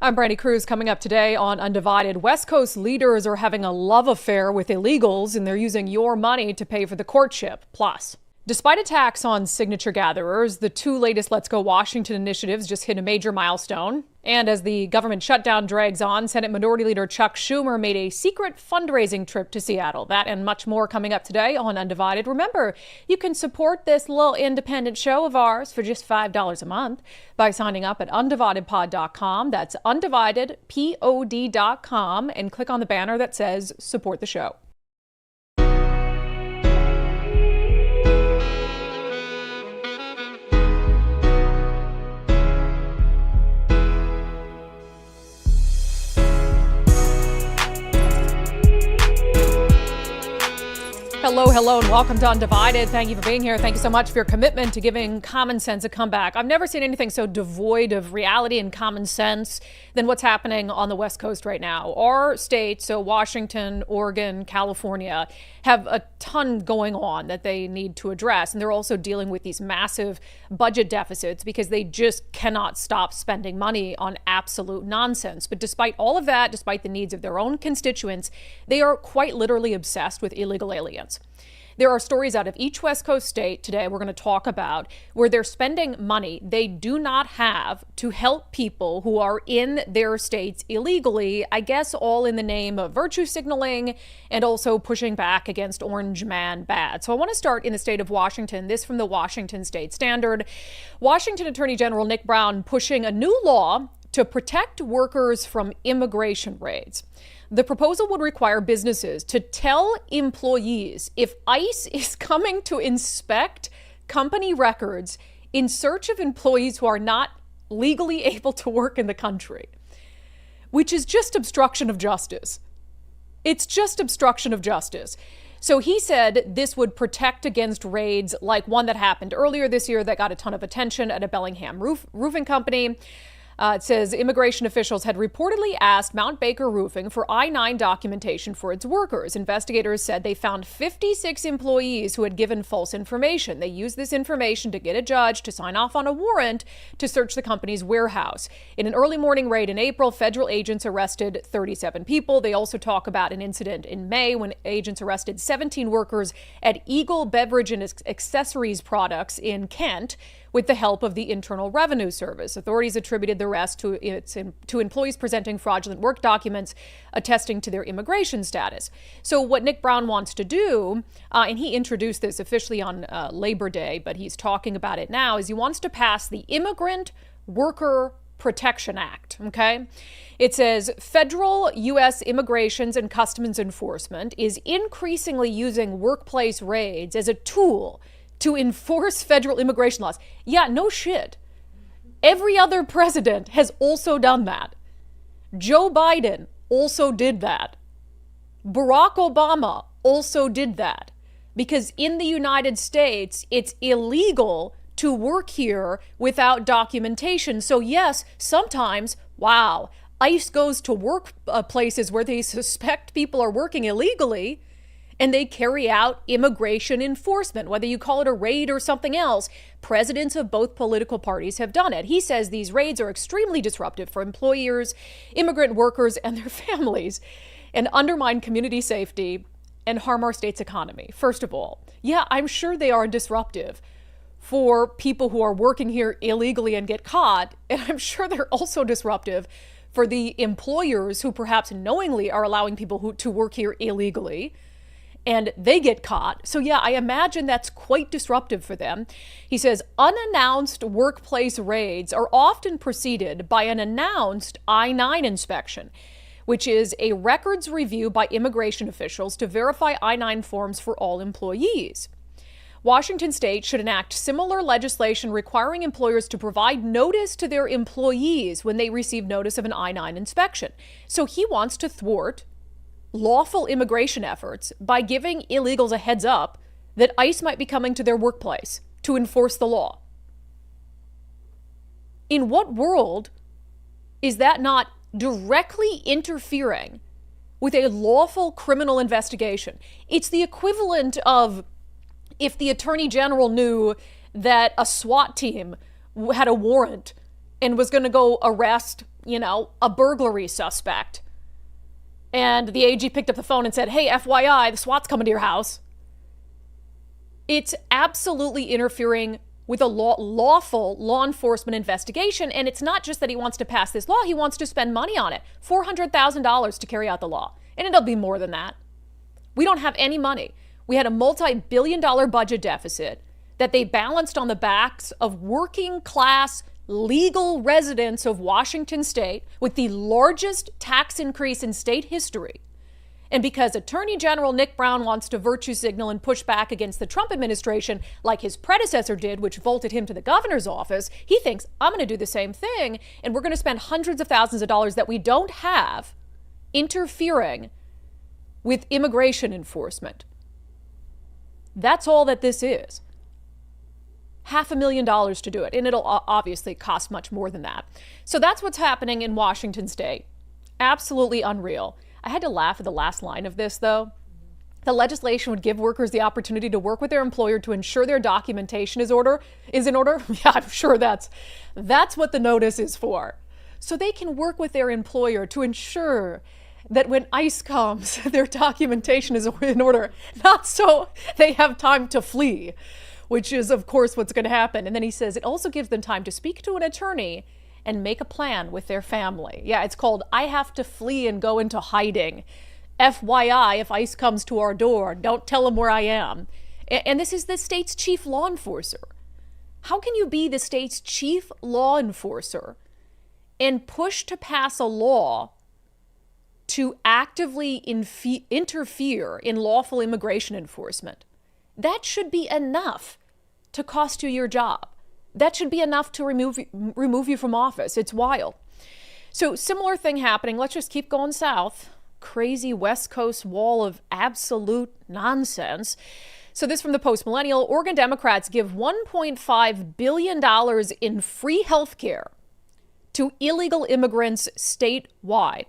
I'm Brandi Kruse. Coming up today on Undivided, West Coast leaders are having a love affair with illegals, and they're using your money to pay for the courtship. Plus, despite attacks on signature gatherers, the two latest Let's Go Washington initiatives just hit a major milestone. And as the government shutdown drags on, Senate Minority Leader Chuck Schumer made a secret fundraising trip to Seattle. That and much more coming up today on Undivided. Remember, you can support this little independent show of ours for just $5 a month by signing up at undividedpod.com. That's undividedpod.com, and click on the banner that says support the show. Hello, and welcome to Undivided. Thank you for being here. Thank you so much for your commitment to giving common sense a comeback. I've never seen anything so devoid of reality and common sense than what's happening on the West Coast right now. Our states, so Washington, Oregon, California, have a ton going on that they need to address. And they're also dealing with these massive budget deficits because they just cannot stop spending money on absolute nonsense. But despite all of that, despite the needs of their own constituents, they are quite literally obsessed with illegal aliens. There are stories out of each West Coast state today we're going to talk about where they're spending money they do not have to help people who are in their states illegally, I guess all in the name of virtue signaling and also pushing back against Orange Man bad. So I want to start in the state of Washington. This from the Washington State Standard. Washington Attorney General Nick Brown pushing a new law to protect workers from immigration raids. The proposal would require businesses to tell employees if ICE is coming to inspect company records in search of employees who are not legally able to work in the country, which is just obstruction of justice. It's just obstruction of justice. So he said this would protect against raids like one that happened earlier this year that got a ton of attention at a Bellingham roofing company. It says immigration officials had reportedly asked Mount Baker Roofing for I-9 documentation for its workers. Investigators said they found 56 employees who had given false information. They used this information to get a judge to sign off on a warrant to search the company's warehouse. In an early morning raid in April, federal agents arrested 37 people. They also talk about an incident in May when agents arrested 17 workers at Eagle Beverage and Accessories Products in Kent with the help of the Internal Revenue Service. Authorities attributed the arrest to employees presenting fraudulent work documents attesting to their immigration status. So what Nick Brown wants to do, and he introduced this officially on Labor Day, but he's talking about it now, is he wants to pass the Immigrant Worker Protection Act, okay? It says federal U.S. Immigrations and Customs Enforcement is increasingly using workplace raids as a tool to enforce federal immigration laws. Yeah, no shit. Every other president has also done that. Joe Biden also did that. Barack Obama also did that. Because in the United States, it's illegal to work here without documentation. So yes, sometimes, wow, ICE goes to work places where they suspect people are working illegally, and they carry out immigration enforcement, whether you call it a raid or something else. Presidents of both political parties have done it. He says these raids are extremely disruptive for employers, immigrant workers, and their families, and undermine community safety and harm our state's economy. First of all, yeah, I'm sure they are disruptive for people who are working here illegally and get caught, and I'm sure they're also disruptive for the employers who perhaps knowingly are allowing people to work here illegally, and they get caught. So yeah, I imagine that's quite disruptive for them. He says unannounced workplace raids are often preceded by an announced I-9 inspection, which is a records review by immigration officials to verify I-9 forms for all employees. Washington state should enact similar legislation requiring employers to provide notice to their employees when they receive notice of an I-9 inspection. So he wants to thwart lawful immigration efforts by giving illegals a heads up that ICE might be coming to their workplace to enforce the law. In what world is that not directly interfering with a lawful criminal investigation? It's the equivalent of if the Attorney General knew that a SWAT team had a warrant and was going to go arrest, a burglary suspect. And the AG picked up the phone and said, hey, FYI, the SWAT's coming to your house. It's absolutely interfering with a lawful law enforcement investigation. And it's not just that he wants to pass this law, he wants to spend money on it. $400,000 to carry out the law. And it'll be more than that. We don't have any money. We had a multi-billion-dollar budget deficit that they balanced on the backs of working class legal residents of Washington state with the largest tax increase in state history. And because Attorney General Nick Brown wants to virtue signal and push back against the Trump administration like his predecessor did, which vaulted him to the governor's office, he thinks, I'm going to do the same thing, and we're going to spend hundreds of thousands of dollars that we don't have interfering with immigration enforcement. That's all that this is. $500,000 to do it, and it'll obviously cost much more than that. So that's what's happening in Washington state. Absolutely unreal. I had to laugh at the last line of this, though. The legislation would give workers the opportunity to work with their employer to ensure their documentation is in order. Yeah, I'm sure that's what the notice is for. So they can work with their employer to ensure that when ICE comes, their documentation is in order, not so they have time to flee, which is, of course, what's going to happen. And then he says it also gives them time to speak to an attorney and make a plan with their family. Yeah, it's called I have to flee and go into hiding. FYI, if ICE comes to our door, don't tell them where I am. And this is the state's chief law enforcer. How can you be the state's chief law enforcer and push to pass a law to actively interfere in lawful immigration enforcement? That should be enough to cost you your job. That should be enough to remove you from office. It's wild. So similar thing happening. Let's just keep going south. Crazy West Coast wall of absolute nonsense. So this from the Post Millennial. Oregon Democrats give $1.5 billion in free health care to illegal immigrants statewide.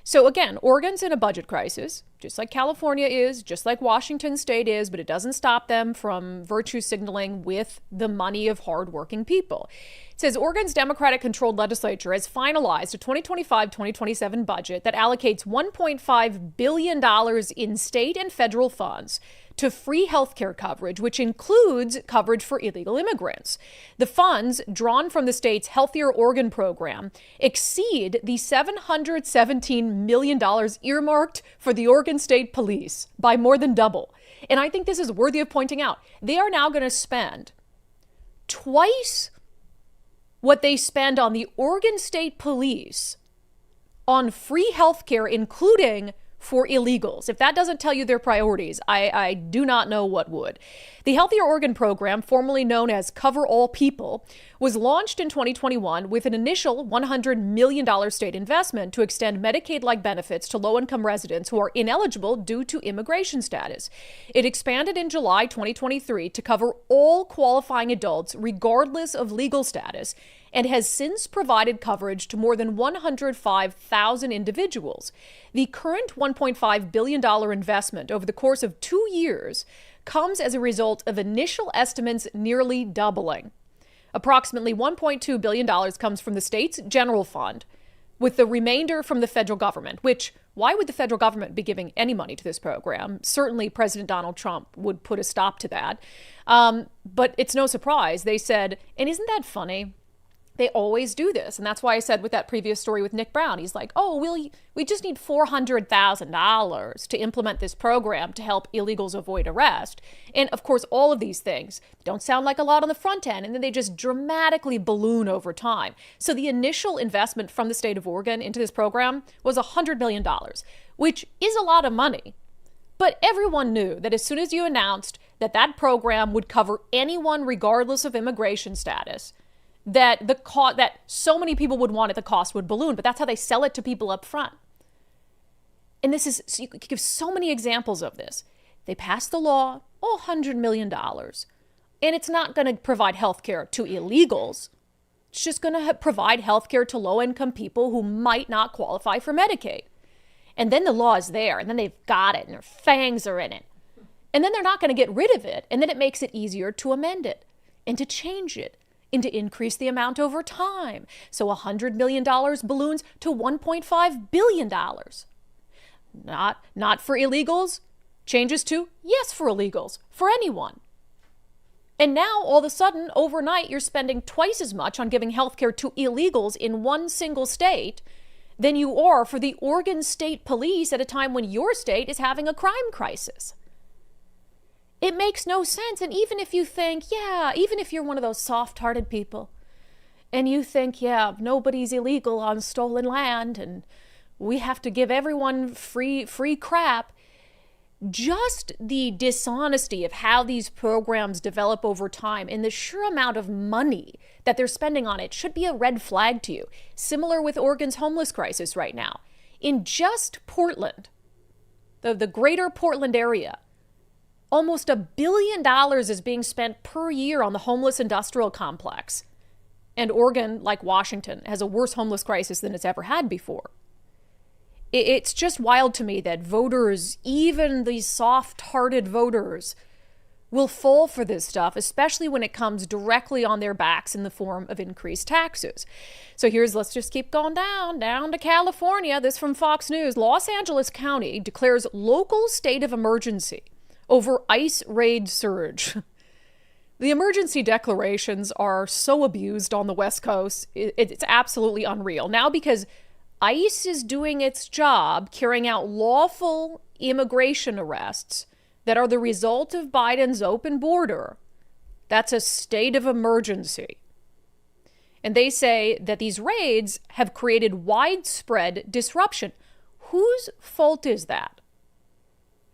So again, Oregon's in a budget crisis, just like California is, just like Washington state is, but it doesn't stop them from virtue signaling with the money of hardworking people. It says Oregon's Democratic-controlled legislature has finalized a 2025-2027 budget that allocates $1.5 billion in state and federal funds to free health care coverage, which includes coverage for illegal immigrants. The funds, drawn from the state's Healthier Oregon program, exceed the $717 million earmarked for the Oregon State Police by more than double. And I think this is worthy of pointing out. They are now going to spend twice what they spend on the Oregon State Police on free health care, including for illegals. If that doesn't tell you their priorities, I do not know what would. The Healthier Oregon program, formerly known as Cover All People, was launched in 2021 with an initial $100 million state investment to extend Medicaid-like benefits to low-income residents who are ineligible due to immigration status. It expanded in July 2023 to cover all qualifying adults regardless of legal status, and has since provided coverage to more than 105,000 individuals. The current $1.5 billion investment over the course of 2 years comes as a result of initial estimates nearly doubling. Approximately $1.2 billion comes from the state's general fund, with the remainder from the federal government, which, why would the federal government be giving any money to this program? Certainly President Donald Trump would put a stop to that. But it's no surprise. They said, and isn't that funny? They always do this. And that's why I said with that previous story with Nick Brown, he's like, oh, we just need $400,000 to implement this program to help illegals avoid arrest. And of course, all of these things don't sound like a lot on the front end, and then they just dramatically balloon over time. So the initial investment from the state of Oregon into this program was $100 million, which is a lot of money. But everyone knew that as soon as you announced that that program would cover anyone regardless of immigration status, that that so many people would want it, the cost would balloon. But that's how they sell it to people up front. And this is, so you could give so many examples of this. They passed the law, $100 million. And it's not going to provide health care to illegals. It's just going to provide health care to low-income people who might not qualify for Medicaid. And then the law is there, and then they've got it, and their fangs are in it. And then they're not going to get rid of it, and then it makes it easier to amend it and to change it and to increase the amount over time. So $100 million balloons to $1.5 billion. Not for illegals. Changes to yes for illegals, for anyone. And now, all of a sudden, overnight, you're spending twice as much on giving health care to illegals in one single state than you are for the Oregon State Police at a time when your state is having a crime crisis. It makes no sense. And even if you think, even if you're one of those soft-hearted people, and you think, nobody's illegal on stolen land, and we have to give everyone free crap, just the dishonesty of how these programs develop over time and the sheer amount of money that they're spending on it should be a red flag to you. Similar with Oregon's homeless crisis right now. In just Portland, the greater Portland area, almost $1 billion is being spent per year on the homeless industrial complex. And Oregon, like Washington, has a worse homeless crisis than it's ever had before. It's just wild to me that voters, even these soft-hearted voters, will fall for this stuff, especially when it comes directly on their backs in the form of increased taxes. So let's just keep going down to California. This from Fox News. Los Angeles County declares local state of emergency over ICE raid surge. The emergency declarations are so abused on the West Coast. It's absolutely unreal. Now, because ICE is doing its job carrying out lawful immigration arrests that are the result of Biden's open border, that's a state of emergency. And they say that these raids have created widespread disruption. Whose fault is that?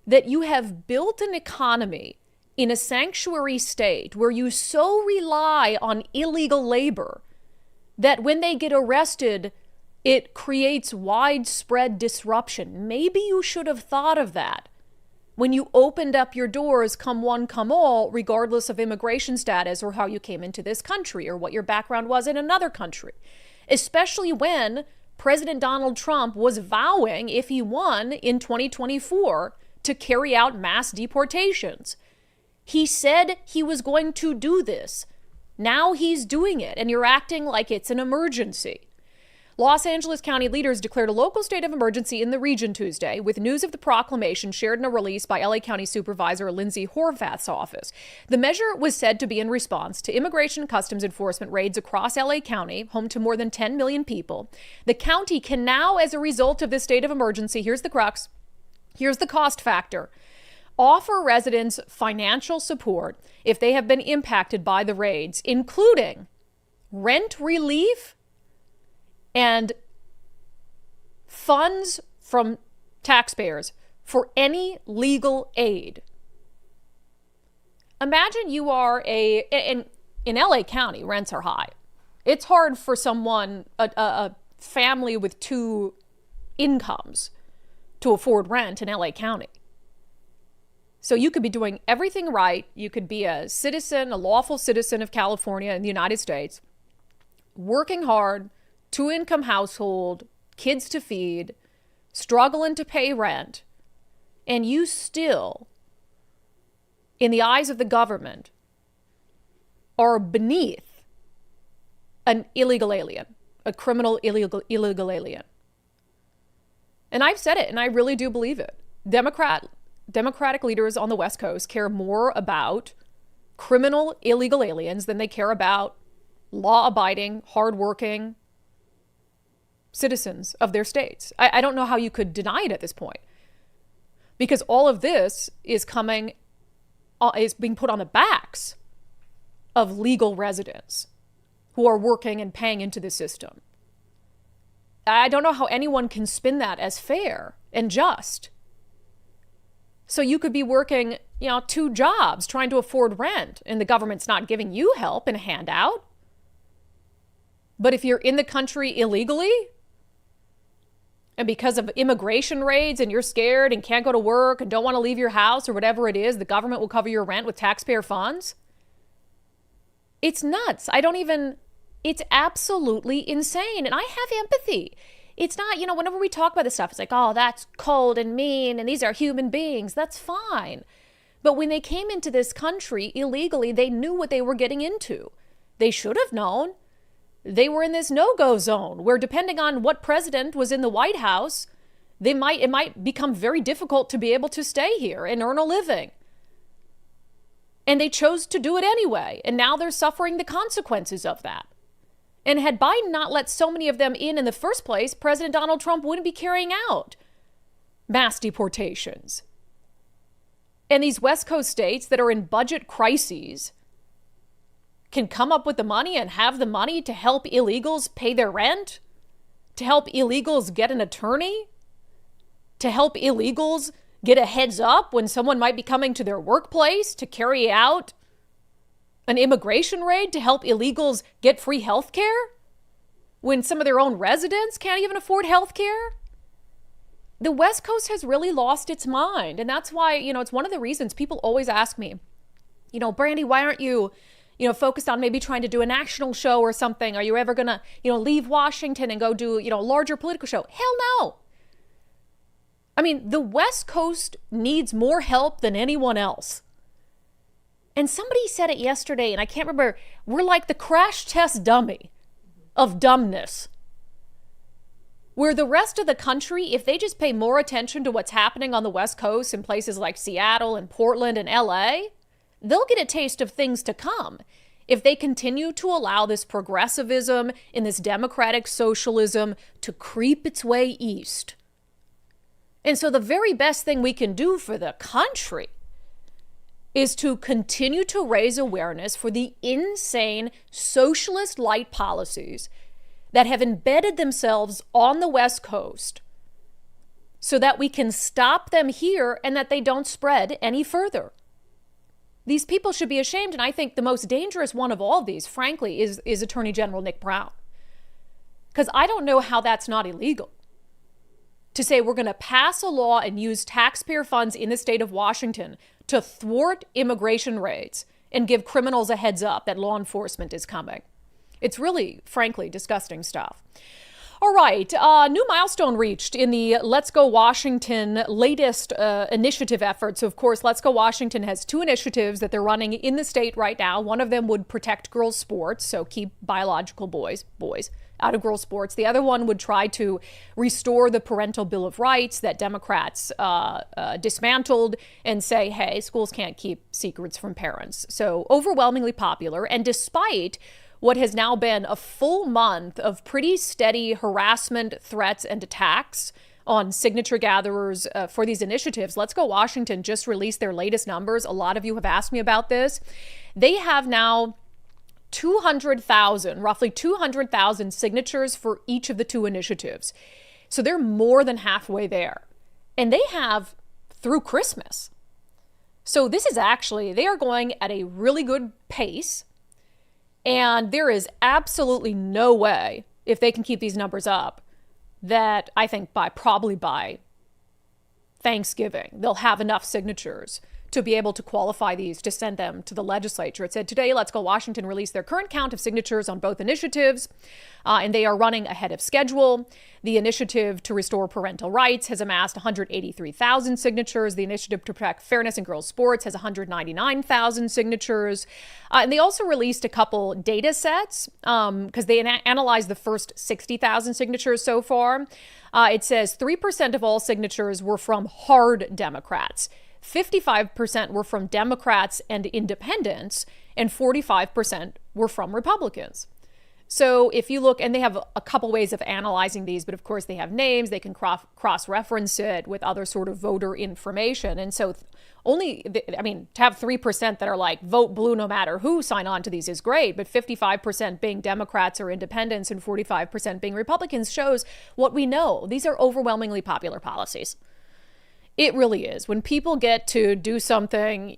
That you have built an economy in a sanctuary state where you so rely on illegal labor that when they get arrested, it creates widespread disruption. Maybe you should have thought of that when you opened up your doors, come one, come all, regardless of immigration status or how you came into this country or what your background was in another country. Especially when President Donald Trump was vowing, if he won in 2024, to carry out mass deportations. He said he was going to do this. Now he's doing it, and you're acting like it's an emergency. Los Angeles County leaders declared a local state of emergency in the region Tuesday, with news of the proclamation shared in a release by LA County Supervisor Lindsay Horvath's office. The measure was said to be in response to Immigration and Customs Enforcement raids across LA County, home to more than 10 million people. The county can now, as a result of this state of emergency, here's the crux, here's the cost factor, offer residents financial support if they have been impacted by the raids, including rent relief and funds from taxpayers for any legal aid. Imagine you are in LA County, rents are high. It's hard for someone, a family with two incomes, to afford rent in LA County. So you could be doing everything right. You could be a citizen, a lawful citizen of California in the United States, working hard, two-income household, kids to feed, struggling to pay rent, and you still, in the eyes of the government, are beneath an illegal alien, a criminal illegal alien. And I've said it, and I really do believe it. Democratic leaders on the West Coast care more about criminal illegal aliens than they care about law-abiding, hardworking citizens of their states. I don't know how you could deny it at this point, because all of this is being put on the backs of legal residents who are working and paying into the system. I don't know how anyone can spin that as fair and just. So you could be working, two jobs trying to afford rent, and the government's not giving you help and a handout. But if you're in the country illegally, and because of immigration raids and you're scared and can't go to work and don't want to leave your house or whatever it is, the government will cover your rent with taxpayer funds. It's nuts. It's absolutely insane. And I have empathy. It's not, whenever we talk about this stuff, it's like, oh, that's cold and mean and these are human beings. That's fine. But when they came into this country illegally, they knew what they were getting into. They should have known. They were in this no-go zone where, depending on what president was in the White House, it might become very difficult to be able to stay here and earn a living. And they chose to do it anyway. And now they're suffering the consequences of that. And had Biden not let so many of them in the first place, President Donald Trump wouldn't be carrying out mass deportations. And these West Coast states that are in budget crises can come up with the money and have the money to help illegals pay their rent, to help illegals get an attorney, to help illegals get a heads up when someone might be coming to their workplace, to carry out an immigration raid, to help illegals get free health care when some of their own residents can't even afford health care. The West Coast has really lost its mind. And that's why, it's one of the reasons people always ask me, Brandi, why aren't you, focused on maybe trying to do a national show or something? Are you ever going to, leave Washington and go do, a larger political show? Hell no. I mean, the West Coast needs more help than anyone else. And somebody said it yesterday, and I can't remember, we're like the crash test dummy of dumbness. Where the rest of the country, if they just pay more attention to what's happening on the West Coast in places like Seattle and Portland and LA, they'll get a taste of things to come if they continue to allow this progressivism and this democratic socialism to creep its way east. And so the very best thing we can do for the country is to continue to raise awareness for the insane socialist light policies that have embedded themselves on the West Coast so that we can stop them here and that they don't spread any further. These people should be ashamed. And I think the most dangerous one of all of these, frankly, is Attorney General Nick Brown. Because I don't know how that's not illegal. To say we're going to pass a law and use taxpayer funds in the state of Washington to thwart immigration raids and give criminals a heads up that law enforcement is coming. It's really, frankly, disgusting stuff. All right, new milestone reached in the Let's Go Washington latest initiative effort. So, of course, Let's Go Washington has two initiatives that they're running in the state right now. One of them would protect girls' sports, so keep biological boys out of girls' sports. The other one would try to restore the parental bill of rights that Democrats dismantled and say, hey, schools can't keep secrets from parents. So overwhelmingly popular. And despite what has now been a full month of pretty steady harassment, threats, and attacks on signature gatherers for these initiatives, Let's Go Washington just released their latest numbers. A lot of you have asked me about this. They have now 200,000, roughly 200,000 signatures for each of the two initiatives. So they're more than halfway there. And they have through Christmas. So this is actually, they are going at a really good pace. And there is absolutely no way, if they can keep these numbers up, that I think probably by Thanksgiving, they'll have enough signatures to be able to qualify these to send them to the legislature. It said today, Let's Go Washington released their current count of signatures on both initiatives, and they are running ahead of schedule. The initiative to restore parental rights has amassed 183,000 signatures. The initiative to protect fairness in girls' sports has 199,000 signatures. And they also released a couple data sets because they analyzed the first 60,000 signatures so far. It says 3% of all signatures were from hard Democrats. 55% were from Democrats and independents, and 45% were from Republicans. So if you look, and they have a couple ways of analyzing these, but of course they have names, they can cross-reference it with other sort of voter information. And so to have 3% that are like vote blue no matter who sign on to these is great, but 55% being Democrats or independents and 45% being Republicans shows what we know. These are overwhelmingly popular policies. It really is. When people get to do something,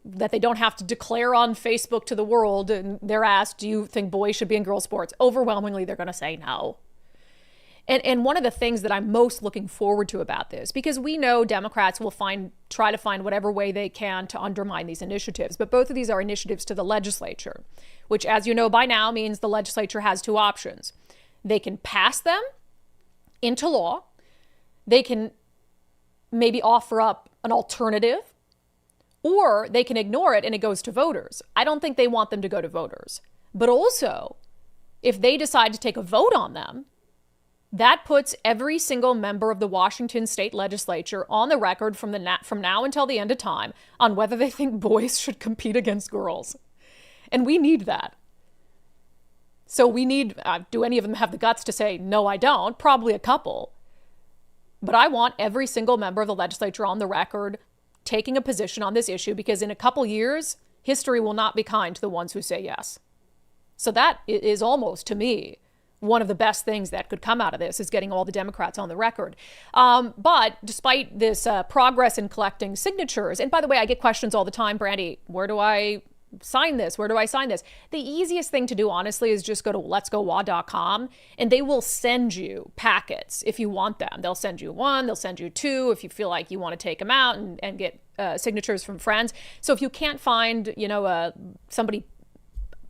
that they don't have to declare on Facebook to the world, and they're asked, do you think boys should be in girls' sports? Overwhelmingly, they're going to say no. And one of the things that I'm most looking forward to about this, because we know Democrats will try to find whatever way they can to undermine these initiatives, but both of these are initiatives to the legislature, which, as you know by now, means the legislature has two options. They can pass them into law. They can maybe offer up an alternative, Or they can ignore it and it goes to voters. I don't think they want them to go to voters. But also, if they decide to take a vote on them, that puts every single member of the Washington state legislature on the record from now until the end of time on whether they think boys should compete against girls. And we need that. So we need, do any of them have the guts to say, no, I don't? Probably a couple. But I want every single member of the legislature on the record taking a position on this issue, because in a couple years, history will not be kind to the ones who say yes. So that is almost, to me, one of the best things that could come out of this, is getting all the Democrats on the record. But despite this progress in collecting signatures, and by the way, I get questions all the time, Brandi, where do I sign this? Where do I sign this? The easiest thing to do, honestly, is just go to letsgowa.com and they will send you packets if you want them. They'll send you one, they'll send you two if you feel like you want to take them out and get signatures from friends. So if you can't find, somebody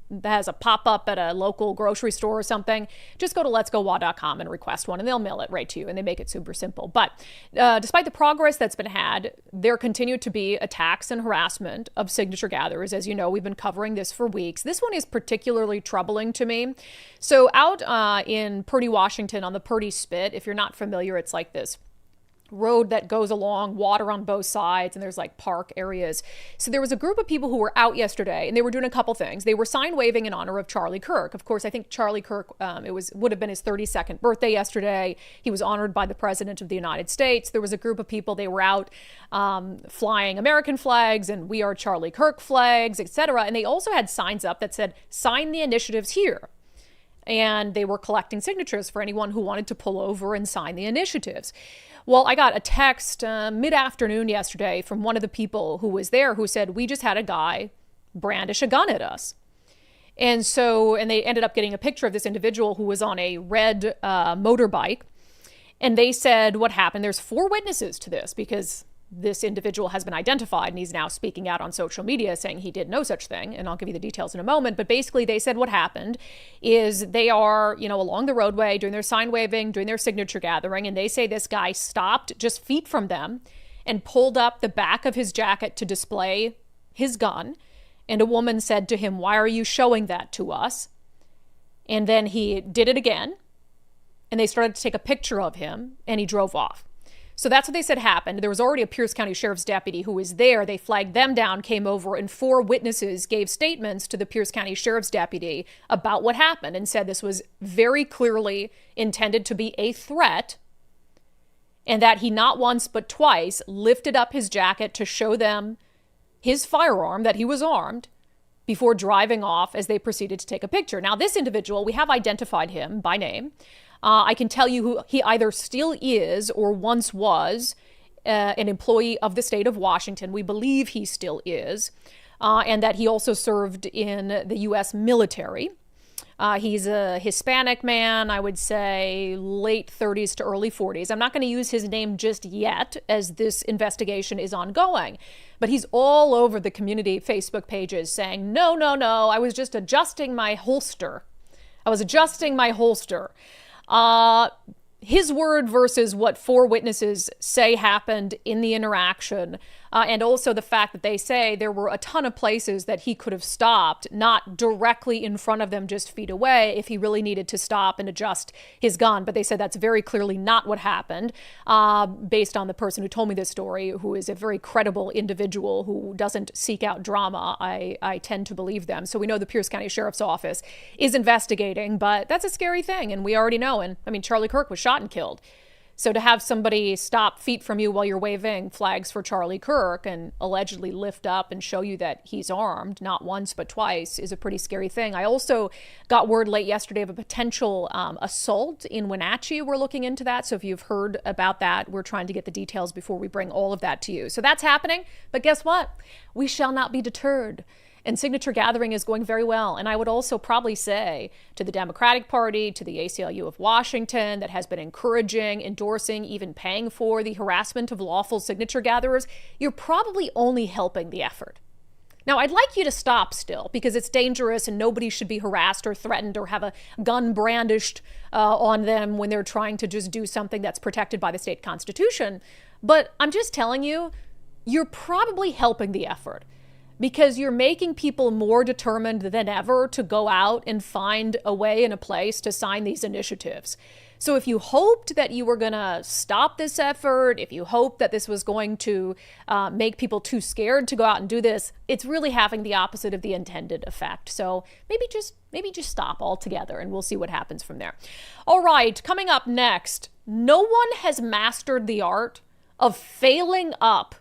that has a pop-up at a local grocery store or something, just go to letsgowa.com and request one, and they'll mail it right to you, and they make it super simple. But despite the progress that's been had, there continue to be attacks and harassment of signature gatherers. As you know, we've been covering this for weeks. This one is particularly troubling to me. So out in Purdy, Washington, on the Purdy Spit, if you're not familiar, it's like this road that goes along, water on both sides, and there's like park areas. So there was a group of people who were out yesterday, and they were doing a couple things. They were sign waving in honor of Charlie Kirk. Of course, I think Charlie Kirk, would have been his 32nd birthday yesterday. He was honored by the President of the United States. There was a group of people, they were out flying American flags and "We Are Charlie Kirk" flags, etc. And they also had signs up that said, "Sign the initiatives here." And they were collecting signatures for anyone who wanted to pull over and sign the initiatives. Well, I got a text mid-afternoon yesterday from one of the people who was there who said, "We just had a guy brandish a gun at us." And they ended up getting a picture of this individual who was on a red motorbike. And they said what happened. There's 4 witnesses to this, because this individual has been identified and he's now speaking out on social media saying he did no such thing. And I'll give you the details in a moment. But basically they said what happened is they are, along the roadway doing their sign waving, doing their signature gathering. And they say this guy stopped just feet from them and pulled up the back of his jacket to display his gun. And a woman said to him, "Why are you showing that to us?" And then he did it again. And they started to take a picture of him and he drove off. So that's what they said happened. There was already a Pierce County Sheriff's deputy who was there. They flagged them down, came over, and 4 witnesses gave statements to the Pierce County Sheriff's deputy about what happened and said this was very clearly intended to be a threat, and that he not once but twice lifted up his jacket to show them his firearm, that he was armed, before driving off as they proceeded to take a picture. Now, this individual, we have identified him by name. I can tell you who he either still is or once was an employee of the state of Washington. We believe he still is, and that he also served in the U.S. military. He's a Hispanic man, I would say late 30s to early 40s. I'm not going to use his name just yet as this investigation is ongoing, but he's all over the community Facebook pages saying, no, I was just adjusting my holster. His word versus what 4 witnesses say happened in the interaction. And also the fact that they say there were a ton of places that he could have stopped, not directly in front of them, just feet away, if he really needed to stop and adjust his gun. But they said that's very clearly not what happened, based on the person who told me this story, who is a very credible individual who doesn't seek out drama. I tend to believe them. So we know the Pierce County Sheriff's Office is investigating, but that's a scary thing. And we already know. And I mean, Charlie Kirk was shot and killed. So to have somebody stop feet from you while you're waving flags for Charlie Kirk and allegedly lift up and show you that he's armed, not once but twice, is a pretty scary thing. I also got word late yesterday of a potential assault in Wenatchee. We're looking into that. So if you've heard about that, we're trying to get the details before we bring all of that to you. So that's happening. But guess what? We shall not be deterred. And signature gathering is going very well. And I would also probably say to the Democratic Party, to the ACLU of Washington, that has been encouraging, endorsing, even paying for the harassment of lawful signature gatherers, you're probably only helping the effort. Now, I'd like you to stop still, because it's dangerous and nobody should be harassed or threatened or have a gun brandished on them when they're trying to just do something that's protected by the state constitution. But I'm just telling you, you're probably helping the effort, because you're making people more determined than ever to go out and find a way and a place to sign these initiatives. So if you hoped that you were going to stop this effort, if you hoped that this was going to make people too scared to go out and do this, it's really having the opposite of the intended effect. So maybe just stop altogether, and we'll see what happens from there. All right, coming up next, no one has mastered the art of failing up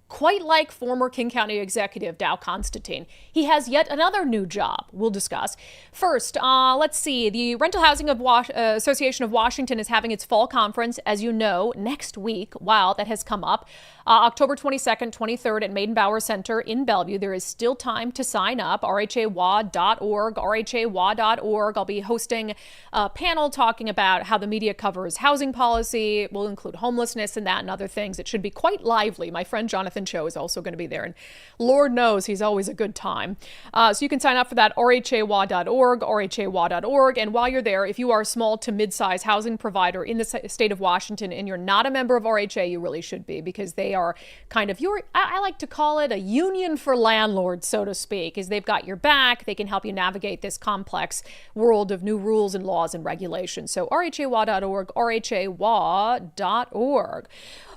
quite like former King County Executive Dow Constantine. He has yet another new job we'll discuss. First, let's see. The Rental Housing Association of Washington is having its fall conference, as you know, next week. Wow, that has come up. October 22nd, 23rd at Maidenbauer Center in Bellevue. There is still time to sign up. rhawa.org, rhawa.org. I'll be hosting a panel talking about how the media covers housing policy. We'll include homelessness and that and other things. It should be quite lively. My friend Jonathan Cho is also going to be there, and Lord knows he's always a good time. So you can sign up for that, rhawa.org, rhawa.org. And while you're there, if you are a small to mid-size housing provider in the state of Washington and you're not a member of RHA, you really should be, because they are kind of I like to call it a union for landlords, so to speak, is they've got your back. They can help you navigate this complex world of new rules and laws and regulations. So rhawa.org, rhawa.org.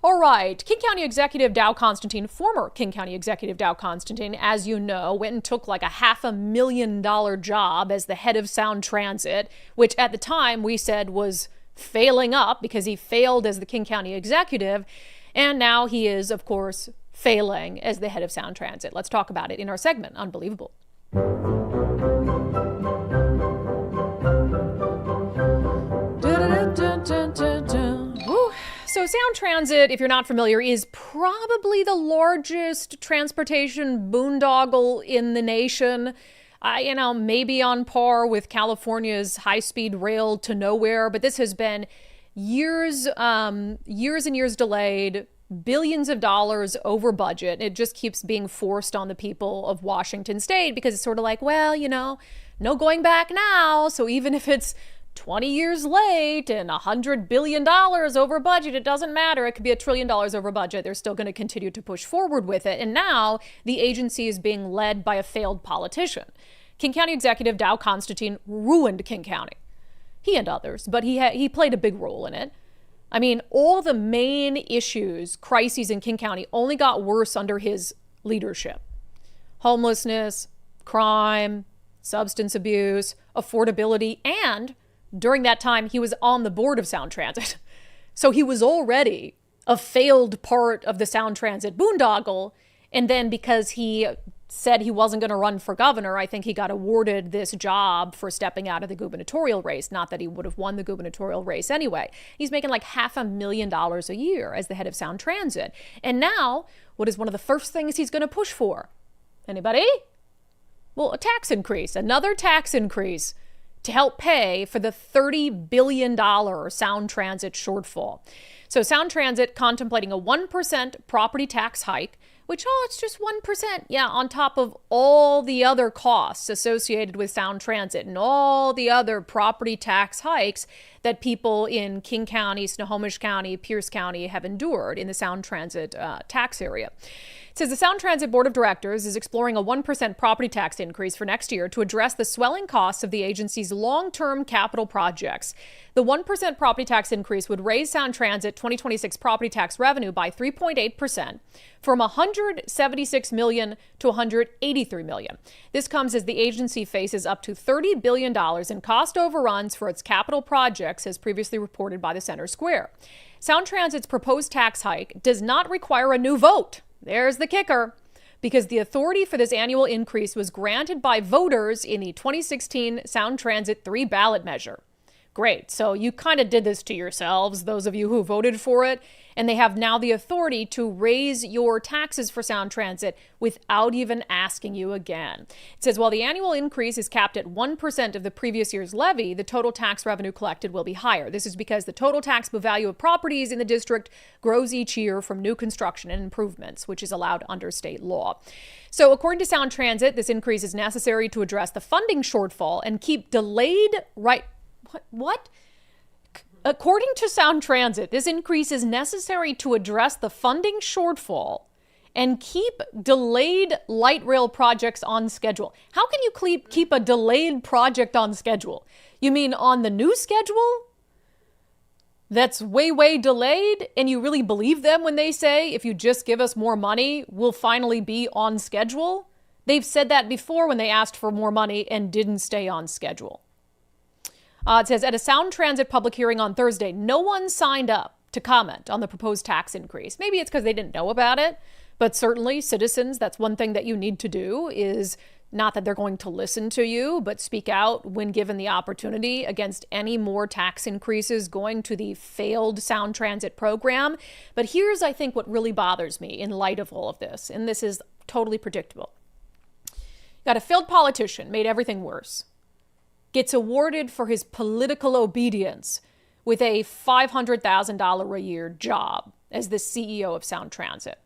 All right, King County Executive Dow Constantine, former King County Executive Dow Constantine, as you know, went and took like a $500,000 job as the head of Sound Transit, which at the time we said was failing up because he failed as the King County Executive. And now he is, of course, failing as the head of Sound Transit. Let's talk about it in our segment, Unbelievable. So Sound Transit, if you're not familiar, is probably the largest transportation boondoggle in the nation. Maybe on par with California's high-speed rail to nowhere, but this has been years and years delayed, billions of dollars over budget. It just keeps being forced on the people of Washington State because it's sort of like, well, no going back now. So even if it's 20 years late and $100 billion over budget, it doesn't matter. It could be $1 trillion over budget. They're still going to continue to push forward with it. And now the agency is being led by a failed politician. King County Executive Dow Constantine ruined King County. He and others, but he played a big role in it. I mean, all the main issues, crises in King County only got worse under his leadership. Homelessness, crime, substance abuse, affordability, and during that time, he was on the board of Sound Transit. So he was already a failed part of the Sound Transit boondoggle. And then because he said he wasn't going to run for governor, I think he got awarded this job for stepping out of the gubernatorial race. Not that he would have won the gubernatorial race anyway. He's making like $500,000 a year as the head of Sound Transit. And now, what is one of the first things he's going to push for? Anybody? Well, a tax increase, another tax increase to help pay for the $30 billion Sound Transit shortfall. So Sound Transit contemplating a 1% property tax hike, which, it's just 1%. Yeah, on top of all the other costs associated with Sound Transit and all the other property tax hikes that people in King County, Snohomish County, Pierce County have endured in the Sound Transit tax area. It says the Sound Transit Board of Directors is exploring a 1% property tax increase for next year to address the swelling costs of the agency's long-term capital projects. The 1% property tax increase would raise Sound Transit 2026 property tax revenue by 3.8% from $176 million to $183 million. This comes as the agency faces up to $30 billion in cost overruns for its capital projects, as previously reported by the Center Square. Sound Transit's proposed tax hike does not require a new vote. There's the kicker, because the authority for this annual increase was granted by voters in the 2016 Sound Transit 3 ballot measure. Great. So you kind of did this to yourselves, those of you who voted for it, and they have now the authority to raise your taxes for Sound Transit without even asking you again. It says while the annual increase is capped at 1% of the previous year's levy, the total tax revenue collected will be higher. This is because the total taxable value of properties in the district grows each year from new construction and improvements, which is allowed under state law. So according to Sound Transit, this increase is necessary to address the funding shortfall and keep delayed What? According to Sound Transit, this increase is necessary to address the funding shortfall and keep delayed light rail projects on schedule. How can you keep a delayed project on schedule? You mean on the new schedule? That's way delayed, and you really believe them when they say, if you just give us more money, we'll finally be on schedule? They've said that before when they asked for more money and didn't stay on schedule. It says, at a Sound Transit public hearing on Thursday, no one signed up to comment on the proposed tax increase. Maybe it's because they didn't know about it, but certainly citizens, that's one thing that you need to do, is not that they're going to listen to you, but speak out when given the opportunity against any more tax increases going to the failed Sound Transit program. But here's, I think, what really bothers me in light of all of this, and this is totally predictable. Got a failed politician, made everything worse, gets awarded for his political obedience with a $500,000 a year job as the CEO of Sound Transit.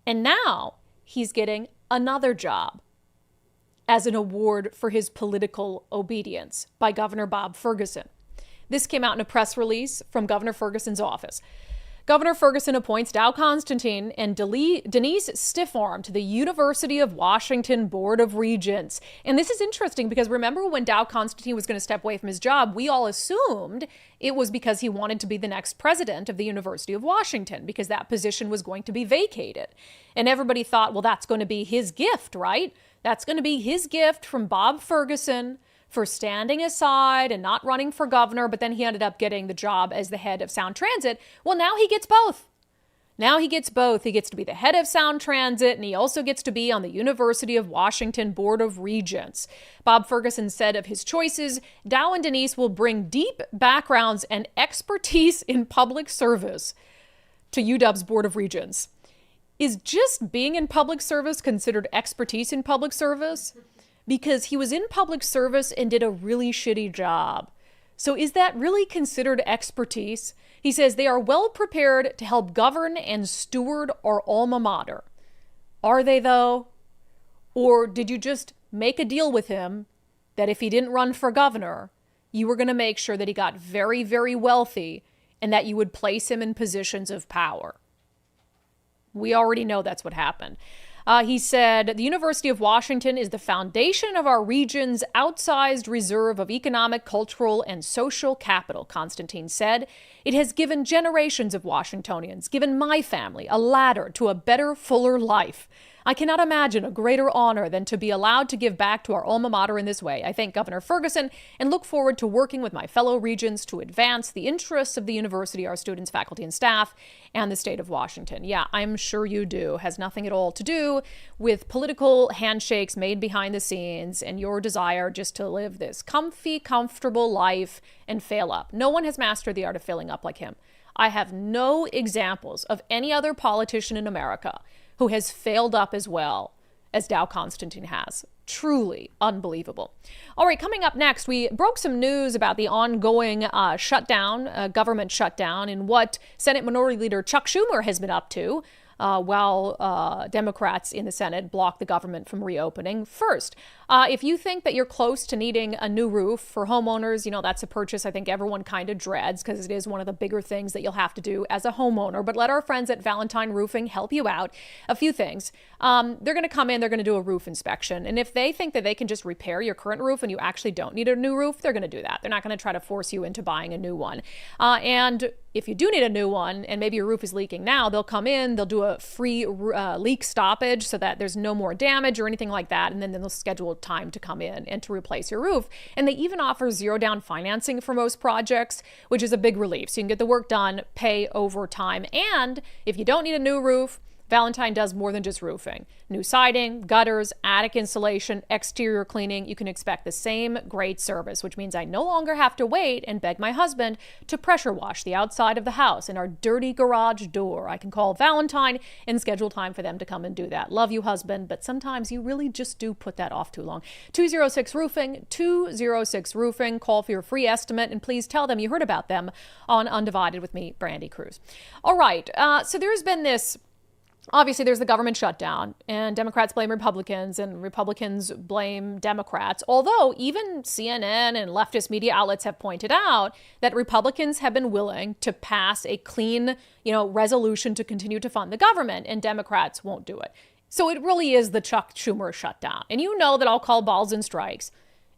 And now he's getting another job as an award for his political obedience by Governor Bob Ferguson. This came out in a press release from Governor Ferguson's office. Governor Ferguson appoints Dow Constantine and Denise Stiffarm to the University of Washington Board of Regents. And this is interesting because remember when Dow Constantine was going to step away from his job, we all assumed it was because he wanted to be the next president of the University of Washington because that position was going to be vacated. And everybody thought, well, that's going to be his gift, right? That's going to be his gift from Bob Ferguson for standing aside and not running for governor, but then he ended up getting the job as the head of Sound Transit. Well, now he gets both. Now he gets both. He gets to be the head of Sound Transit, and he also gets to be on the University of Washington Board of Regents. Bob Ferguson said of his choices, Dow and Denise will bring deep backgrounds and expertise in public service to UW's Board of Regents. Is just being in public service considered expertise in public service? Because he was in public service and did a really shitty job. So is that really considered expertise? He says they are well prepared to help govern and steward our alma mater. Are they though? Or did you just make a deal with him that if he didn't run for governor, you were going to make sure that he got very wealthy and that you would place him in positions of power? We already know that's what happened. He said, the University of Washington is the foundation of our region's outsized reserve of economic, cultural, and social capital, Constantine said. It has given generations of Washingtonians, given my family, a ladder to a better, fuller life. I cannot imagine a greater honor than to be allowed to give back to our alma mater in this way. I thank Governor Ferguson and look forward to working with my fellow regents to advance the interests of the university, our students, faculty, and staff, and the state of Washington. Yeah, I'm sure you do. Has nothing at all to do with political handshakes made behind the scenes and your desire just to live this comfy, comfortable life and fail up. No one has mastered the art of failing up like him. I have no examples of any other politician in America who has failed up as well as Dow Constantine has. Truly unbelievable. All right, coming up next, we broke some news about the ongoing shutdown, government shutdown, and what Senate Minority Leader Chuck Schumer has been up to while Democrats in the Senate block the government from reopening. First, if you think that you're close to needing a new roof for homeowners, you know, that's a purchase I think everyone kind of dreads because it is one of the bigger things that you'll have to do as a homeowner. But let our friends at Valentine Roofing help you out. A few things. They're going to come in, they're going to do a roof inspection. And if they think that they can just repair your current roof and you actually don't need a new roof, they're going to do that. They're not going to try to force you into buying a new one. And if you do need a new one and maybe your roof is leaking now, they'll come in, they'll do a free leak stoppage so that there's no more damage or anything like that. And then they'll schedule time to come in and to replace your roof. And they even offer zero down financing for most projects, which is a big relief. So you can get the work done, pay over time. And if you don't need a new roof, Valentine does more than just roofing. New siding, gutters, attic insulation, exterior cleaning. You can expect the same great service, which means I no longer have to wait and beg my husband to pressure wash the outside of the house and our dirty garage door. I can call Valentine and schedule time for them to come and do that. Love you, husband, but sometimes you really just do put that off too long. 206 Roofing, 206 Roofing. Call for your free estimate and please tell them you heard about them on Undivided with me, Brandi Kruse. All right, so there's been this obviously there's the government shutdown, and Democrats blame Republicans and Republicans blame Democrats. Although even CNN and leftist media outlets have pointed out that Republicans have been willing to pass a clean, resolution to continue to fund the government, and Democrats won't do it. So it really is the Chuck Schumer shutdown. And you know that I'll call balls and strikes.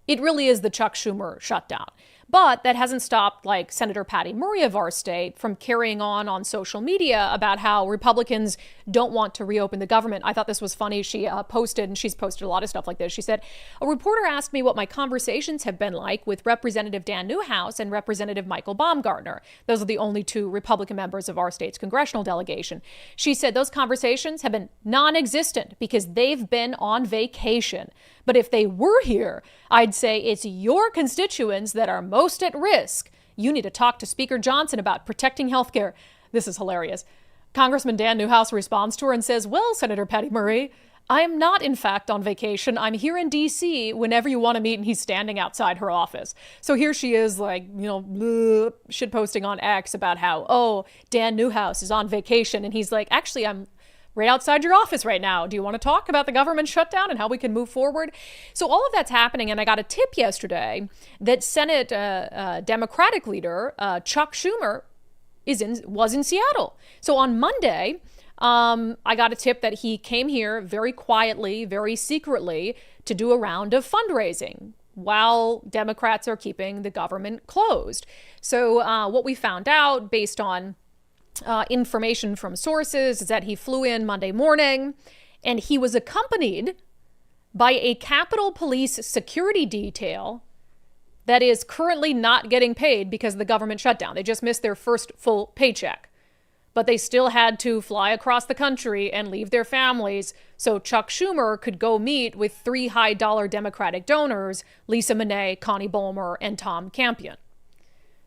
It really is the Chuck Schumer shutdown. But that hasn't stopped, Senator Patty Murray of our state from carrying on social media about how Republicans don't want to reopen the government. I thought this was funny. She posted, and she's posted a lot of stuff like this. She said, a reporter asked me what my conversations have been like with Representative Dan Newhouse and Representative Michael Baumgartner. Those are the only two Republican members of our state's congressional delegation. She said those conversations have been non-existent because they've been on vacation. But if they were here, I'd say it's your constituents that are most at risk. You need to talk to Speaker Johnson about protecting health care. This is hilarious. Congressman Dan Newhouse responds to her and says, well, Senator Patty Murray, I am not, in fact, on vacation. I'm here in D.C. whenever you want to meet. And he's standing outside her office. So here she is, shit posting on X about how, Dan Newhouse is on vacation. And he's like, actually, I'm right outside your office right now. Do you want to talk about the government shutdown and how we can move forward? So all of that's happening. And I got a tip yesterday that Senate Democratic leader Chuck Schumer was in Seattle. So on Monday, I got a tip that he came here very quietly, very secretly to do a round of fundraising while Democrats are keeping the government closed. So what we found out based on information from sources is that he flew in Monday morning and he was accompanied by a Capitol Police security detail that is currently not getting paid because of the government shutdown. They just missed their first full paycheck, but they still had to fly across the country and leave their families so Chuck Schumer could go meet with three high-dollar Democratic donors, Lisa Monet, Connie Bowmer, and Tom Campion.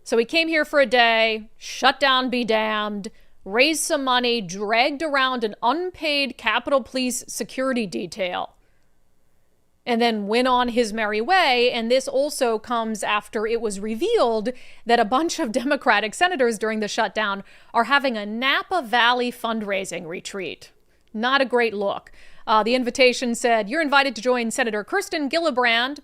So he came here for a day, shutdown be damned, raised some money, dragged around an unpaid Capitol Police security detail, and then went on his merry way. And this also comes after it was revealed that a bunch of Democratic senators during the shutdown are having a Napa Valley fundraising retreat. Not a great look. The invitation said, you're invited to join Senator Kirsten Gillibrand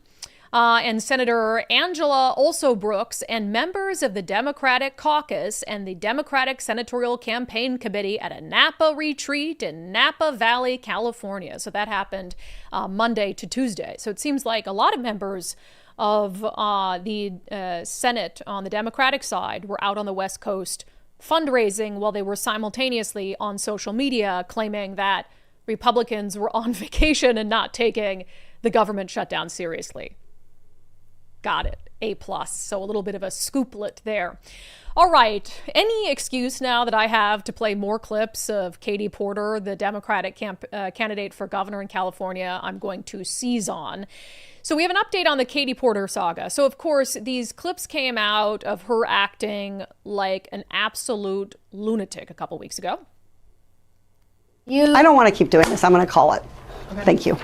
and Senator Angela Also Brooks and members of the Democratic Caucus and the Democratic Senatorial Campaign Committee at a Napa retreat in Napa Valley, California. So that happened Monday to Tuesday. So it seems like a lot of members of the Senate on the Democratic side were out on the West Coast fundraising while they were simultaneously on social media claiming that Republicans were on vacation and not taking the government shutdown seriously. Got it. A+. So a little bit of a scooplet there. All right. Any excuse now that I have to play more clips of Katie Porter, the Democratic candidate for governor in California, I'm going to seize on. So we have an update on the Katie Porter saga. So, of course, these clips came out of her acting like an absolute lunatic a couple weeks ago. I don't want to keep doing this. I'm going to call it. Okay. Thank you.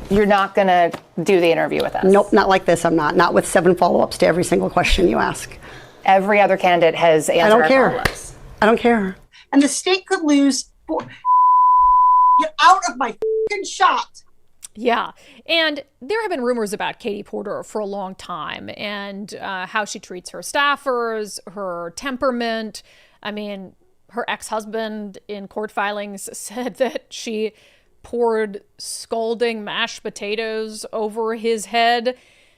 You're not going to do the interview with us? Nope, not like this. I'm not. Not with 7 follow-ups to every single question you ask. Every other candidate has answered. I don't care. Follow-ups. I don't care. And the state could lose. Get out of my fucking shot. Yeah. And there have been rumors about Katie Porter for a long time and how she treats her staffers, her temperament. I mean, her ex-husband in court filings said that she poured scalding mashed potatoes over his head.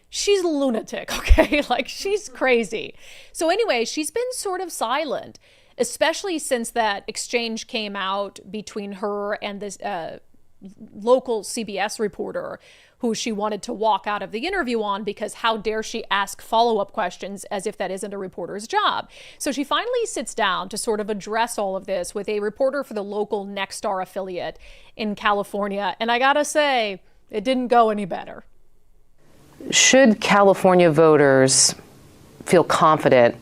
She's a lunatic, okay? Like, she's crazy. So anyway, she's been sort of silent, especially since that exchange came out between her and this local CBS reporter who she wanted to walk out of the interview on because how dare she ask follow-up questions as if that isn't a reporter's job. So she finally sits down to sort of address all of this with a reporter for the local Nexstar affiliate in California. And I gotta say, it didn't go any better. Should California voters feel confident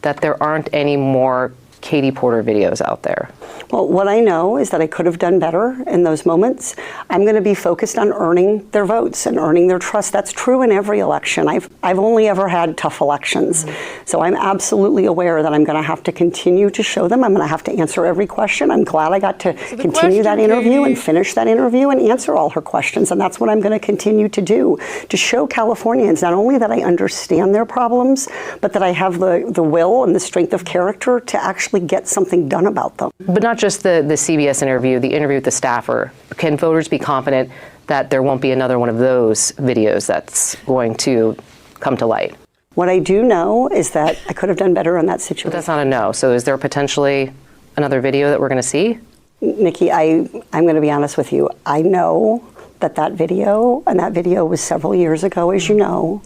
that there aren't any more Katie Porter videos out there? Well, what I know is that I could have done better in those moments. I'm going to be focused on earning their votes and earning their trust. That's true in every election. I've only ever had tough elections. So I'm absolutely aware that I'm going to have to continue to show them. I'm going to have to answer every question. I'm glad I got to continue that interview and finish that interview and answer all her questions. And that's what I'm going to continue to do, to show Californians not only that I understand their problems, but that I have the will and the strength of character to actually get something done about them. But not just the CBS interview, the interview with the staffer. Can voters be confident that there won't be another one of those videos that's going to come to light? What I do know is that I could have done better in that situation. But that's not a no. So is there potentially another video that we're going to see? Nikki, I'm going to be honest with you. I know that video, and that video was several years ago, as you know,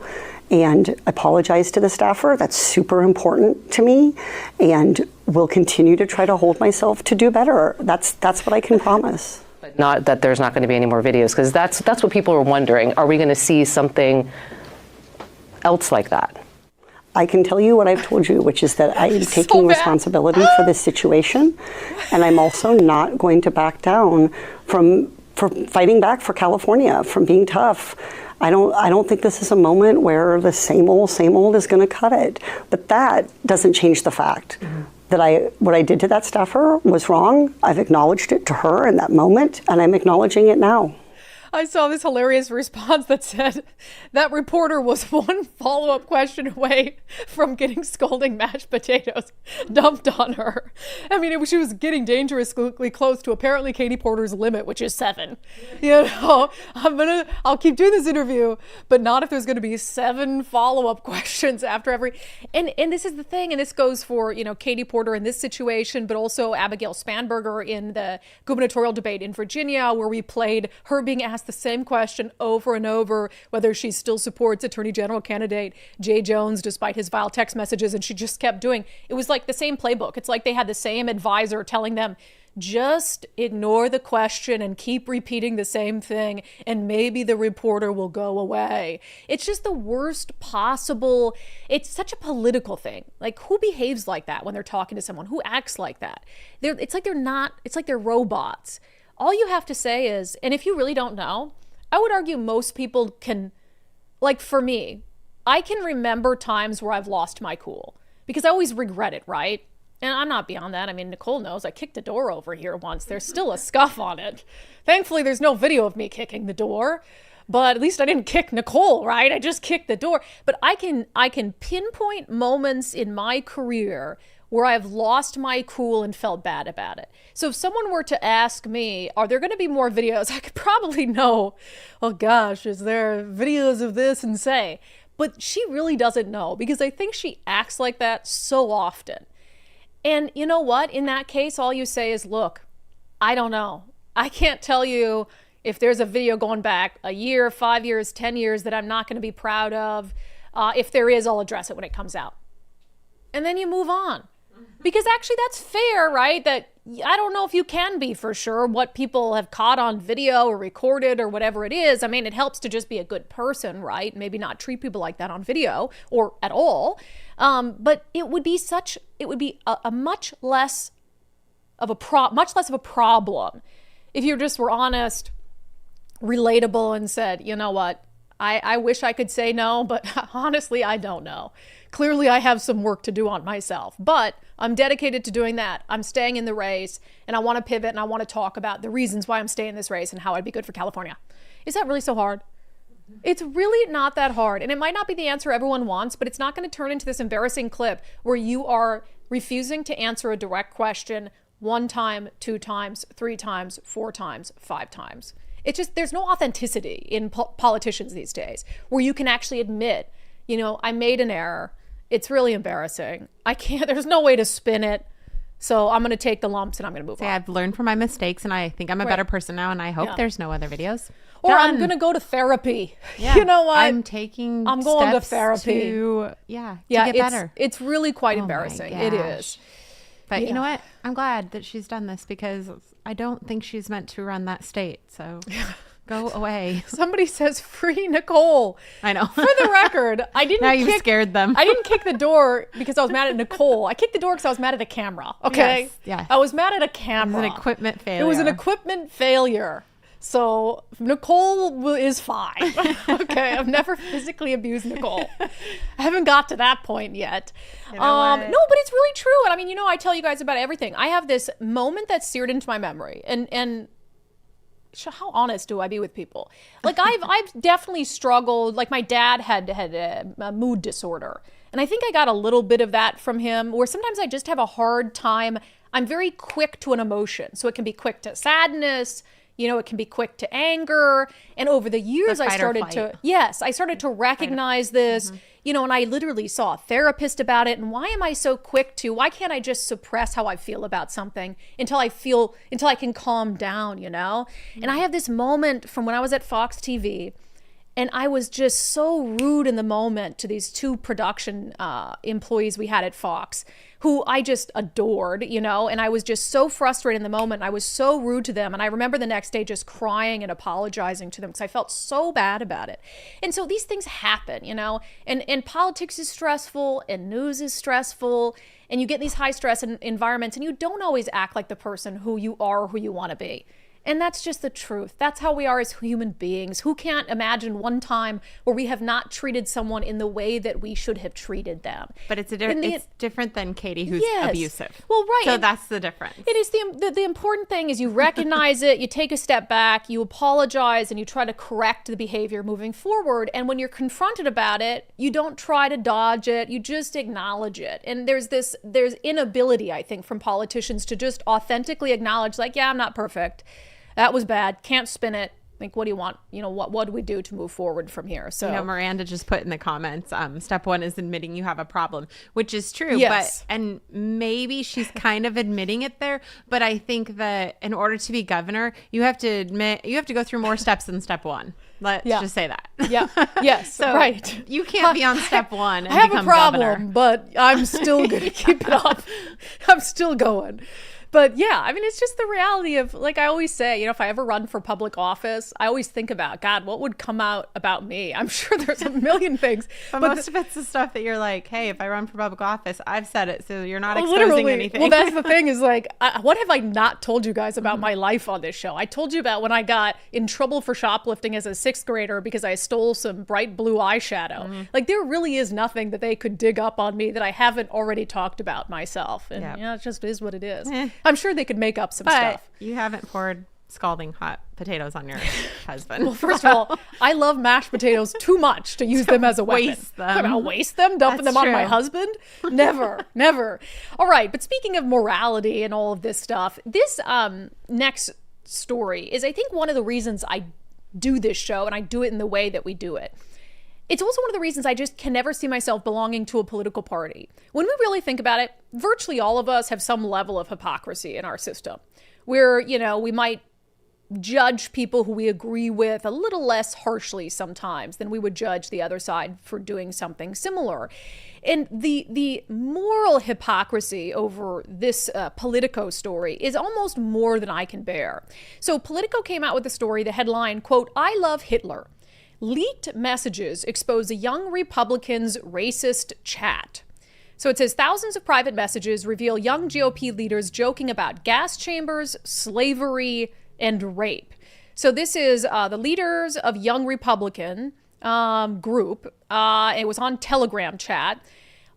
and I apologize to the staffer. That's super important to me, and will continue to try to hold myself to do better. That's what I can promise. But not that there's not going to be any more videos, because that's what people are wondering. Are we going to see something else like that? I can tell you what I've told you, which is that I am taking responsibility for this situation, and I'm also not going to back down from fighting back for California, from being tough. I don't think this is a moment where the same old is going to cut it. But that doesn't change the fact that what I did to that staffer was wrong. I've acknowledged it to her in that moment, and I'm acknowledging it now. I saw this hilarious response that said that reporter was one follow-up question away from getting scalding mashed potatoes dumped on her. I mean, she was getting dangerously close to apparently Katie Porter's limit, which is 7. You know, I'll keep doing this interview, but not if there's going to be 7 follow-up questions after every. And this is the thing, and this goes for, you know, Katie Porter in this situation, but also Abigail Spanberger in the gubernatorial debate in Virginia, where we played her being asked the same question over and over, whether she still supports Attorney General candidate Jay Jones despite his vile text messages, and she just kept doing. It was like the same playbook. It's like they had the same advisor telling them, just ignore the question and keep repeating the same thing, and maybe the reporter will go away. It's just the worst possible. It's such a political thing. Like, who behaves like that when they're talking to someone? Who acts like that? It's like they're robots. All you have to say is, and if you really don't know, I would argue most people can, like for me, I can remember times where I've lost my cool because I always regret it, right? And I'm not beyond that. I mean, Nicole knows I kicked a door over here once. There's still a scuff on it. Thankfully, there's no video of me kicking the door, but at least I didn't kick Nicole, right? I just kicked the door. But I can pinpoint moments in my career where I've lost my cool and felt bad about it. So if someone were to ask me, are there going to be more videos? I could probably know, oh gosh, is there videos of this, and say, but she really doesn't know, because I think she acts like that so often. And you know what? In that case, all you say is, look, I don't know. I can't tell you if there's a video going back a year, 5 years, 10 years that I'm not going to be proud of. If there is, I'll address it when it comes out. And then you move on. Because actually that's fair, right? That I don't know if you can be for sure what people have caught on video or recorded or whatever it is. I mean, it helps to just be a good person, right? Maybe not treat people like that on video or at all. But it would be a much less of a problem if you just were honest, relatable, and said, you know what? I wish I could say no, but honestly, I don't know. Clearly, I have some work to do on myself, but I'm dedicated to doing that. I'm staying in the race, and I want to pivot, and I want to talk about the reasons why I'm staying in this race and how I'd be good for California. Is that really so hard? It's really not that hard, and it might not be the answer everyone wants, but it's not going to turn into this embarrassing clip where you are refusing to answer a direct question 1 time, 2 times, 3 times, 4 times, 5 times. It's just, there's no authenticity in politicians these days where you can actually admit, you know, I made an error. It's really embarrassing. There's no way to spin it. So I'm going to take the lumps and I'm going to move on. I've learned from my mistakes, and I think I'm a better person now, and I hope there's no other videos. Or I'm going to go to therapy. Yeah. You know what? I'm going to therapy. To get better. It's really quite embarrassing. It is. But you know what? I'm glad that she's done this, because I don't think she's meant to run that state. So Go away. Somebody says free Nicole. I know. For the record, I didn't Now you've scared them. I didn't kick the door because I was mad at Nicole. I kicked the door because I was mad at a camera. Okay? Yes. I was mad at a camera. It was an equipment failure. It was an equipment failure. So Nicole is fine. Okay, I've never physically abused Nicole. I haven't got to that point yet. You know No, but it's really true. And I mean, I tell you guys about everything. I have this moment that's seared into my memory, and how honest do I be with people? Like I've definitely struggled. Like my dad had a mood disorder, and I think I got a little bit of that from him. Where sometimes I just have a hard time. I'm very quick to an emotion, so it can be quick to sadness. It can be quick to anger. And over the years, I started to recognize this, and I literally saw a therapist about it. And why am I so quick to, why can't I just suppress how I feel about something until I can calm down, And I have this moment from when I was at Fox TV, and I was just so rude in the moment to these two production employees we had at Fox, who I just adored, and I was just so frustrated in the moment. I was so rude to them. And I remember the next day just crying and apologizing to them because I felt so bad about it. And so these things happen, and politics is stressful and news is stressful. And you get these high stress environments and you don't always act like the person who you are or who you want to be. And that's just the truth. That's how we are as human beings. Who can't imagine one time where we have not treated someone in the way that we should have treated them? But it's different than Katie, who's abusive. Well, right. So that's the difference. It is the important thing is you recognize it, you take a step back, you apologize, and you try to correct the behavior moving forward. And when you're confronted about it, you don't try to dodge it. You just acknowledge it. And there's inability, I think, from politicians to just authentically acknowledge, like, yeah, I'm not perfect. That was bad. Can't spin it. Like, what do you want? What do we do to move forward from here? So, Miranda just put in the comments, step one is admitting you have a problem, which is true. Yes. And maybe she's kind of admitting it there. But I think that in order to be governor, you have to go through more steps than step one. Let's just say that. Yeah. Yes. So right. You can't be on step one and I have become a problem, governor. but I'm still going to keep it up. I'm still going. But yeah, I mean, it's just the reality of, like I always say, if I ever run for public office, I always think about, God, what would come out about me? I'm sure there's a million things. But most of it's the stuff that you're like, hey, if I run for public office, I've said it, so you're not exposing anything. Well, that's the thing is like, what have I not told you guys about my life on this show? I told you about when I got in trouble for shoplifting as a 6th grader because I stole some bright blue eyeshadow. Like, there really is nothing that they could dig up on me that I haven't already talked about myself. And it just is what it is. I'm sure they could make up some stuff. You haven't poured scalding hot potatoes on your husband. Well, first of all, I love mashed potatoes too much to use them as a weapon. Waste them. I'm gonna waste them, dumping them on my husband? Never, never. All right, but speaking of morality and all of this stuff, this next story is, I think, one of the reasons I do this show and I do it in the way that we do it. It's also one of the reasons I just can never see myself belonging to a political party. When we really think about it, virtually all of us have some level of hypocrisy in our system where, we might judge people who we agree with a little less harshly sometimes than we would judge the other side for doing something similar. And the moral hypocrisy over this Politico story is almost more than I can bear. So Politico came out with a story, the headline, quote, "I love Hitler. Leaked messages expose a young Republican's racist chat." So it says thousands of private messages reveal young GOP leaders joking about gas chambers, slavery, and rape. So this is the leaders of Young Republican group. It was on Telegram chat.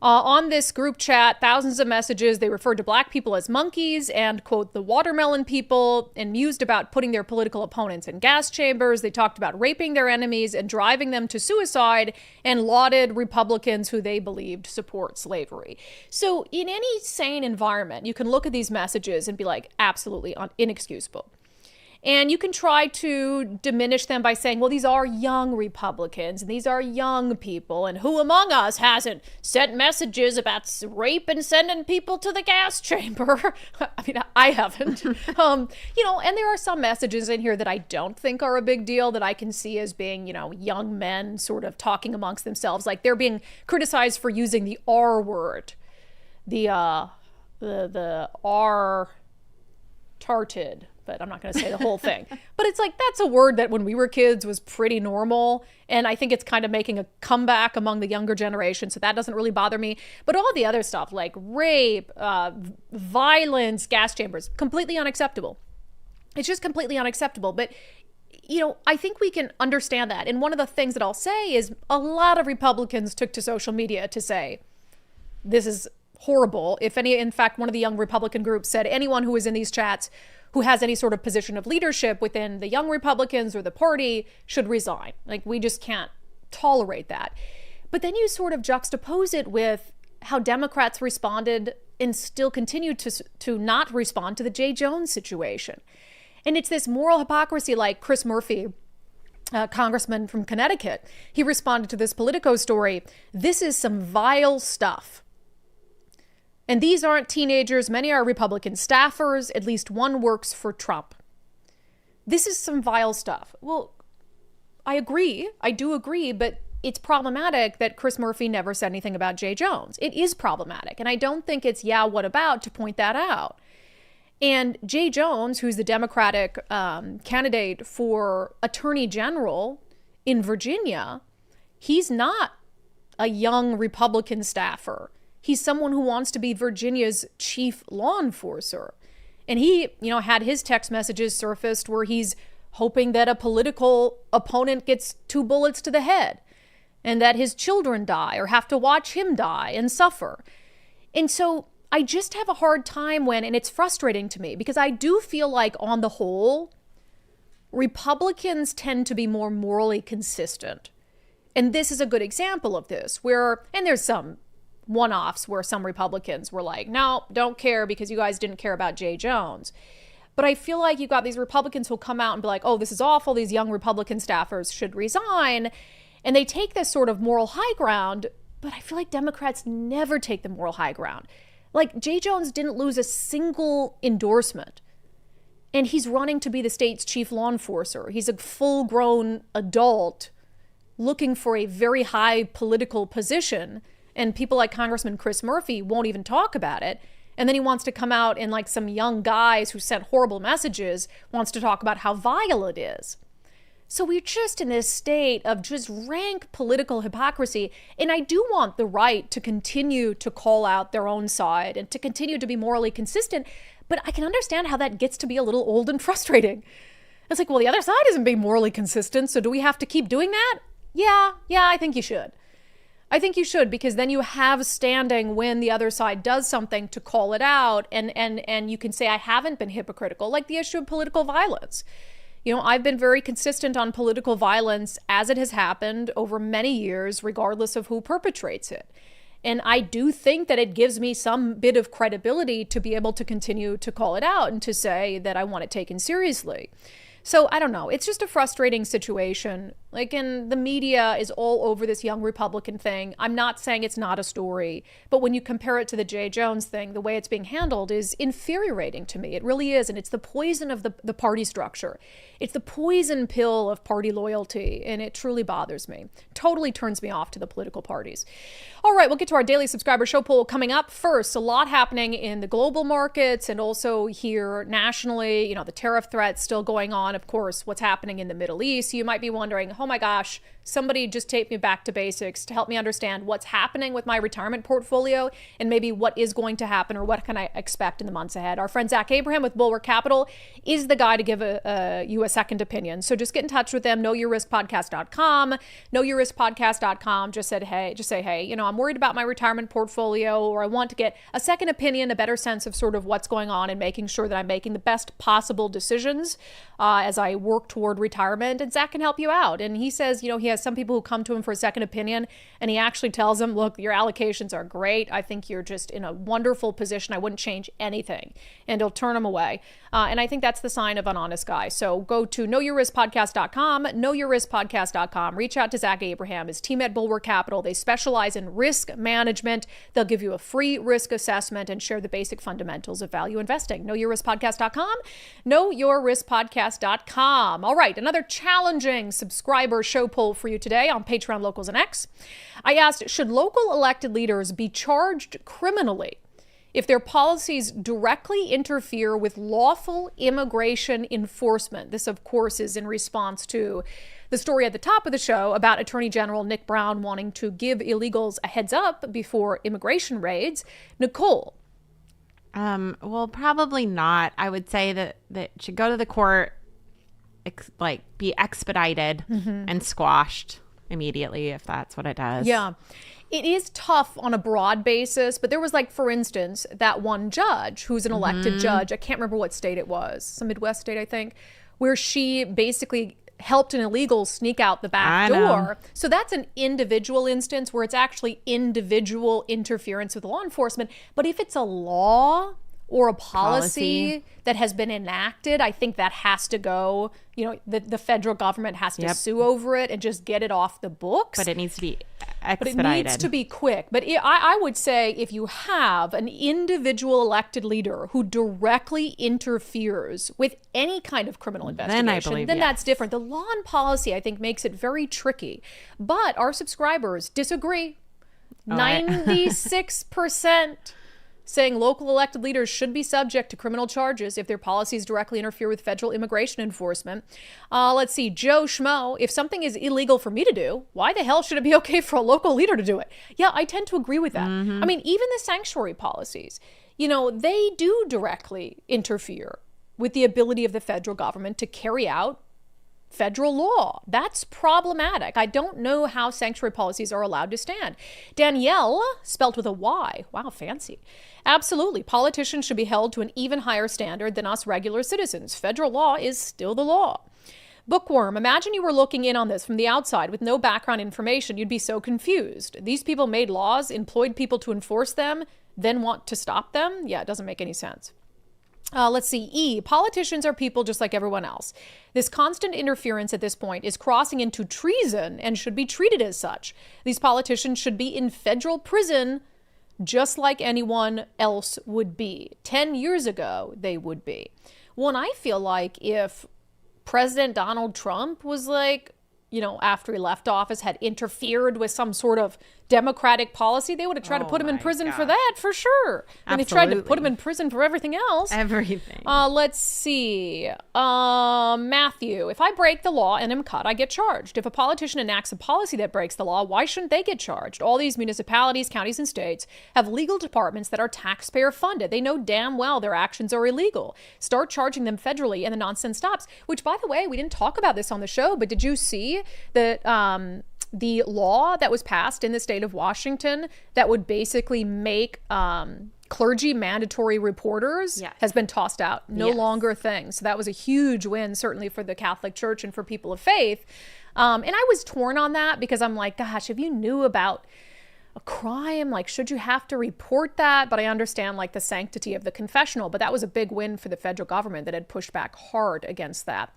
On this group chat, thousands of messages, they referred to black people as monkeys and, quote, the watermelon people, and mused about putting their political opponents in gas chambers. They talked about raping their enemies and driving them to suicide, and lauded Republicans who they believed support slavery. So in any sane environment, you can look at these messages and be like, absolutely inexcusable. And you can try to diminish them by saying, well, these are young Republicans and these are young people. And who among us hasn't sent messages about rape and sending people to the gas chamber? I mean, I haven't. And there are some messages in here that I don't think are a big deal that I can see as being, young men sort of talking amongst themselves. Like they're being criticized for using the R word, the R-tarted. but I'm not going to say the whole thing. But it's like, that's a word that when we were kids was pretty normal. And I think it's kind of making a comeback among the younger generation. So that doesn't really bother me. But all the other stuff like rape, violence, gas chambers, completely unacceptable. It's just completely unacceptable. But, you know, I think we can understand that. And one of the things that I'll say is a lot of Republicans took to social media to say, this is horrible. If any, in fact, one of the young Republican groups said anyone who is in these chats who has any sort of position of leadership within the young Republicans or the party should resign. Like, we just can't tolerate that. But then you sort of juxtapose it with how Democrats responded and still continue to not respond to the Jay Jones situation. And it's this moral hypocrisy, like Chris Murphy, congressman from Connecticut. He responded to this Politico story. This is some vile stuff. And these aren't teenagers. Many are Republican staffers. At least one works for Trump. This is some vile stuff. Well, I agree. I do agree. But it's problematic that Chris Murphy never said anything about Jay Jones. It is problematic. And I don't think it's what about to point that out. And Jay Jones, who's the Democratic candidate for Attorney General in Virginia, he's not a young Republican staffer. He's someone who wants to be Virginia's chief law enforcer. And he, had his text messages surfaced where he's hoping that a political opponent gets 2 bullets to the head and that his children die or have to watch him die and suffer. And so I just have a hard time and it's frustrating to me because I do feel like on the whole, Republicans tend to be more morally consistent. And this is a good example of this and there's some one-offs where some Republicans were like, no, don't care because you guys didn't care about Jay Jones. But I feel like you've got these Republicans who'll come out and be like, oh, this is awful. These young Republican staffers should resign. And they take this sort of moral high ground. But I feel like Democrats never take the moral high ground. Like Jay Jones didn't lose a single endorsement. And he's running to be the state's chief law enforcer. He's a full-grown adult looking for a very high political position. And people like Congressman Chris Murphy won't even talk about it. And then he wants to come out and like some young guys who sent horrible messages wants to talk about how vile it is. So we're just in this state of just rank political hypocrisy. And I do want the right to continue to call out their own side and to continue to be morally consistent. But I can understand how that gets to be a little old and frustrating. It's like, well, the other side isn't being morally consistent. So do we have to keep doing that? Yeah, I think you should. I think you should, because then you have standing when the other side does something to call it out. And you can say, I haven't been hypocritical, like the issue of political violence. I've been very consistent on political violence as it has happened over many years, regardless of who perpetrates it. And I do think that it gives me some bit of credibility to be able to continue to call it out and to say that I want it taken seriously. So I don't know. It's just a frustrating situation. And the media is all over this young Republican thing. I'm not saying it's not a story, but when you compare it to the Jay Jones thing, the way it's being handled is infuriating to me. It really is. And it's the poison of the party structure. It's the poison pill of party loyalty. And it truly bothers me. Totally turns me off to the political parties. All right, we'll get to our daily subscriber show poll coming up. First, a lot happening in the global markets and also here nationally. The tariff threats still going on. Of course, what's happening in the Middle East. You might be wondering, oh my gosh, somebody just take me back to basics to help me understand what's happening with my retirement portfolio and maybe what is going to happen or what can I expect in the months ahead. Our friend Zach Abraham with Bulwark Capital is the guy to give you a second opinion. So just get in touch with them, knowyourriskpodcast.com, knowyourriskpodcast.com. Just say, hey, I'm worried about my retirement portfolio, or I want to get a second opinion, a better sense of sort of what's going on and making sure that I'm making the best possible decisions as I work toward retirement. And Zach can help you out. And he says, he has some people who come to him for a second opinion, and he actually tells them, look, your allocations are great. I think you're just in a wonderful position. I wouldn't change anything. And he'll turn them away. And I think that's the sign of an honest guy. So go to knowyourriskpodcast.com, knowyourriskpodcast.com. Reach out to Zach Abraham, his team at Bulwark Capital. They specialize in risk management. They'll give you a free risk assessment and share the basic fundamentals of value investing. Knowyourriskpodcast.com, knowyourriskpodcast.com. All right, another challenging subscriber show poll for you today on Patreon, Locals, and X. I asked, should local elected leaders be charged criminally if their policies directly interfere with lawful immigration enforcement. This, of course, is in response to the story at the top of the show about Attorney General Nick Brown wanting to give illegals a heads up before immigration raids. Nicole. Well, probably not. I would say that it should go to the court, be expedited and squashed immediately if that's what it does. Yeah. It is tough on a broad basis, but there was, like, for instance, that one judge who's an elected judge. I can't remember what state it was, some Midwest state, I think, where she basically helped an illegal sneak out the back door. So that's an individual instance where it's actually individual interference with law enforcement. But if it's a law or a policy that has been enacted, I think that has to go, the federal government has to sue over it and just get it off the books. But it needs to be expedited. But it needs to be quick. But I would say if you have an individual elected leader who directly interferes with any kind of criminal investigation, then that's different. The law and policy, I think, makes it very tricky. But our subscribers disagree. 96% saying local elected leaders should be subject to criminal charges if their policies directly interfere with federal immigration enforcement. Let's see, Joe Schmo, if something is illegal for me to do, why the hell should it be okay for a local leader to do it? Yeah, I tend to agree with that. I mean, even the sanctuary policies, they do directly interfere with the ability of the federal government to carry out federal law. That's problematic. I don't know how sanctuary policies are allowed to stand. Danielle, spelt with a Y. Wow, fancy. Absolutely. Politicians should be held to an even higher standard than us regular citizens. Federal law is still the law. Bookworm, imagine you were looking in on this from the outside with no background information. You'd be so confused. These people made laws, employed people to enforce them, then want to stop them? Yeah, it doesn't make any sense. Let's see. E, politicians are people just like everyone else. This constant interference at this point is crossing into treason and should be treated as such. These politicians should be in federal prison just like anyone else would be. 10 years ago, they would be. Well, and I feel like if President Donald Trump was after he left office, had interfered with some sort of Democratic policy, they would have tried to put him in prison for that, for sure. And they tried to put him in prison for everything else. Everything. Let's see. Matthew, if I break the law and am cut, I get charged. If a politician enacts a policy that breaks the law, why shouldn't they get charged? All these municipalities, counties, and states have legal departments that are taxpayer funded. They know damn well their actions are illegal. Start charging them federally and the nonsense stops. Which, by the way, we didn't talk about this on the show, but did you see that the law that was passed in the state of Washington that would basically make clergy mandatory reporters has been tossed out. No longer a thing. So that was a huge win, certainly for the Catholic Church and for people of faith. And I was torn on that because I'm like, gosh, if you knew about a crime, should you have to report that? But I understand the sanctity of the confessional, but that was a big win for the federal government that had pushed back hard against that.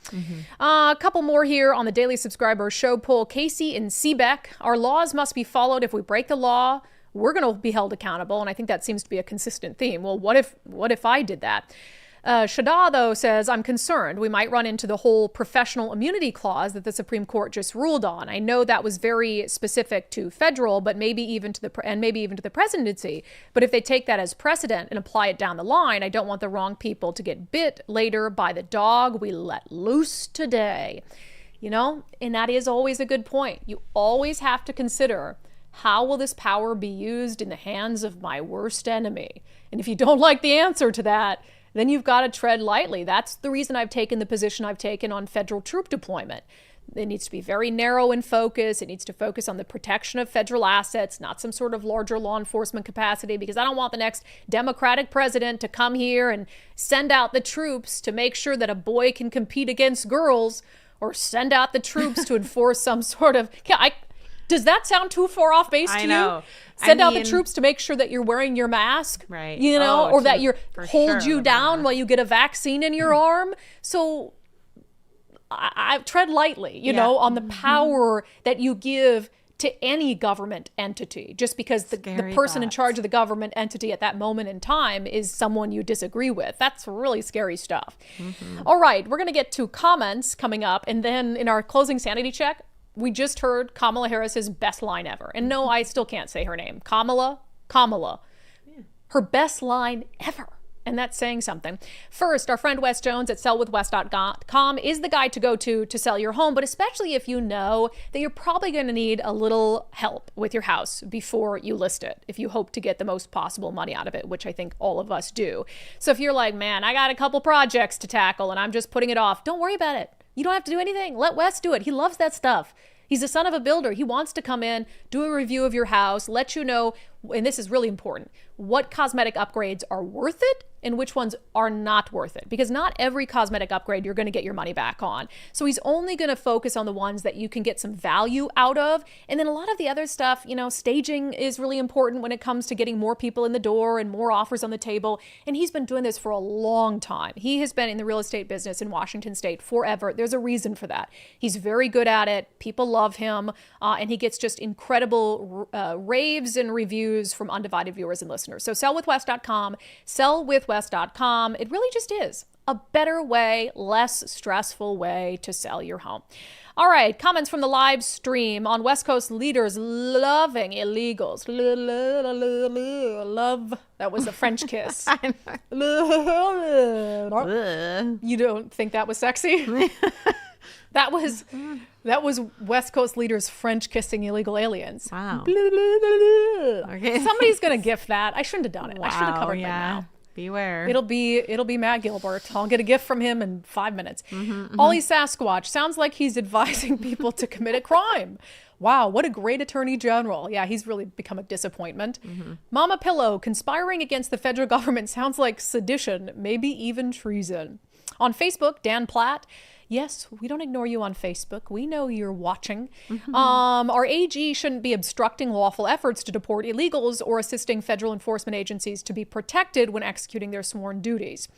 A couple more here on the daily subscriber show poll. Casey and Seebeck, our laws must be followed. If we break the law, we're going to be held accountable. And I think that seems to be a consistent theme. Well, what if I did that? Shada, though, says, I'm concerned we might run into the whole professional immunity clause that the Supreme Court just ruled on. I know that was very specific to federal, but maybe even to the presidency. But if they take that as precedent and apply it down the line, I don't want the wrong people to get bit later by the dog we let loose today. And that is always a good point. You always have to consider, how will this power be used in the hands of my worst enemy? And if you don't like the answer to that, then you've got to tread lightly. That's the reason I've taken the position I've taken on federal troop deployment. It needs to be very narrow in focus. It needs to focus on the protection of federal assets, not some sort of larger law enforcement capacity, because I don't want the next Democratic president to come here and send out the troops to make sure that a boy can compete against girls, or send out the troops to enforce some sort of... Does that sound too far off base to you? Send out the troops to make sure that you're wearing your mask, right? Or that you're hold you down while you get a vaccine in your arm. So I tread lightly, on the power that you give to any government entity, just because the person in charge of the government entity at that moment in time is someone you disagree with. That's really scary stuff. All right, we're going to get to comments coming up, and then in our closing sanity check, we just heard Kamala Harris's best line ever. And no, I still can't say her name. Kamala. Her best line ever. And that's saying something. First, our friend Wes Jones at sellwithwes.com is the guy to go to sell your home, but especially if you know that you're probably going to need a little help with your house before you list it, if you hope to get the most possible money out of it, which I think all of us do. So if you're like, man, I got a couple projects to tackle and I'm just putting it off, don't worry about it. You don't have to do anything. Let Wes do it. He loves that stuff. He's the son of a builder. He wants to come in, do a review of your house, let you know, and this is really important, what cosmetic upgrades are worth it and which ones are not worth it. Because not every cosmetic upgrade you're going to get your money back on. So he's only going to focus on the ones that you can get some value out of. And then a lot of the other stuff, staging is really important when it comes to getting more people in the door and more offers on the table. And he's been doing this for a long time. He has been in the real estate business in Washington State forever. There's a reason for that. He's very good at it. People love him. And he gets just incredible raves and reviews from undivided viewers and listeners. So sellwithwes.com, sellwithwes.com. It really just is a better way, less stressful way to sell your home. All right, comments from the live stream on West Coast leaders loving illegals. Love. That was a French kiss. You don't think that was sexy? That was West Coast leaders French kissing illegal aliens. Wow. Okay. Somebody's gonna gift that. I shouldn't have done it. I should have covered by now. Beware. It'll be Matt Gilbert. I'll get a gift from him in 5 minutes. Ollie Sasquatch sounds like he's advising people to commit a crime. Wow, what a great attorney general. Yeah, he's really become a disappointment. Mama Pillow, conspiring against the federal government sounds like sedition, maybe even treason. On Facebook, Dan Platt. Yes, we don't ignore you on Facebook. We know you're watching. Our AG shouldn't be obstructing lawful efforts to deport illegals or assisting federal enforcement agencies to be protected when executing their sworn duties.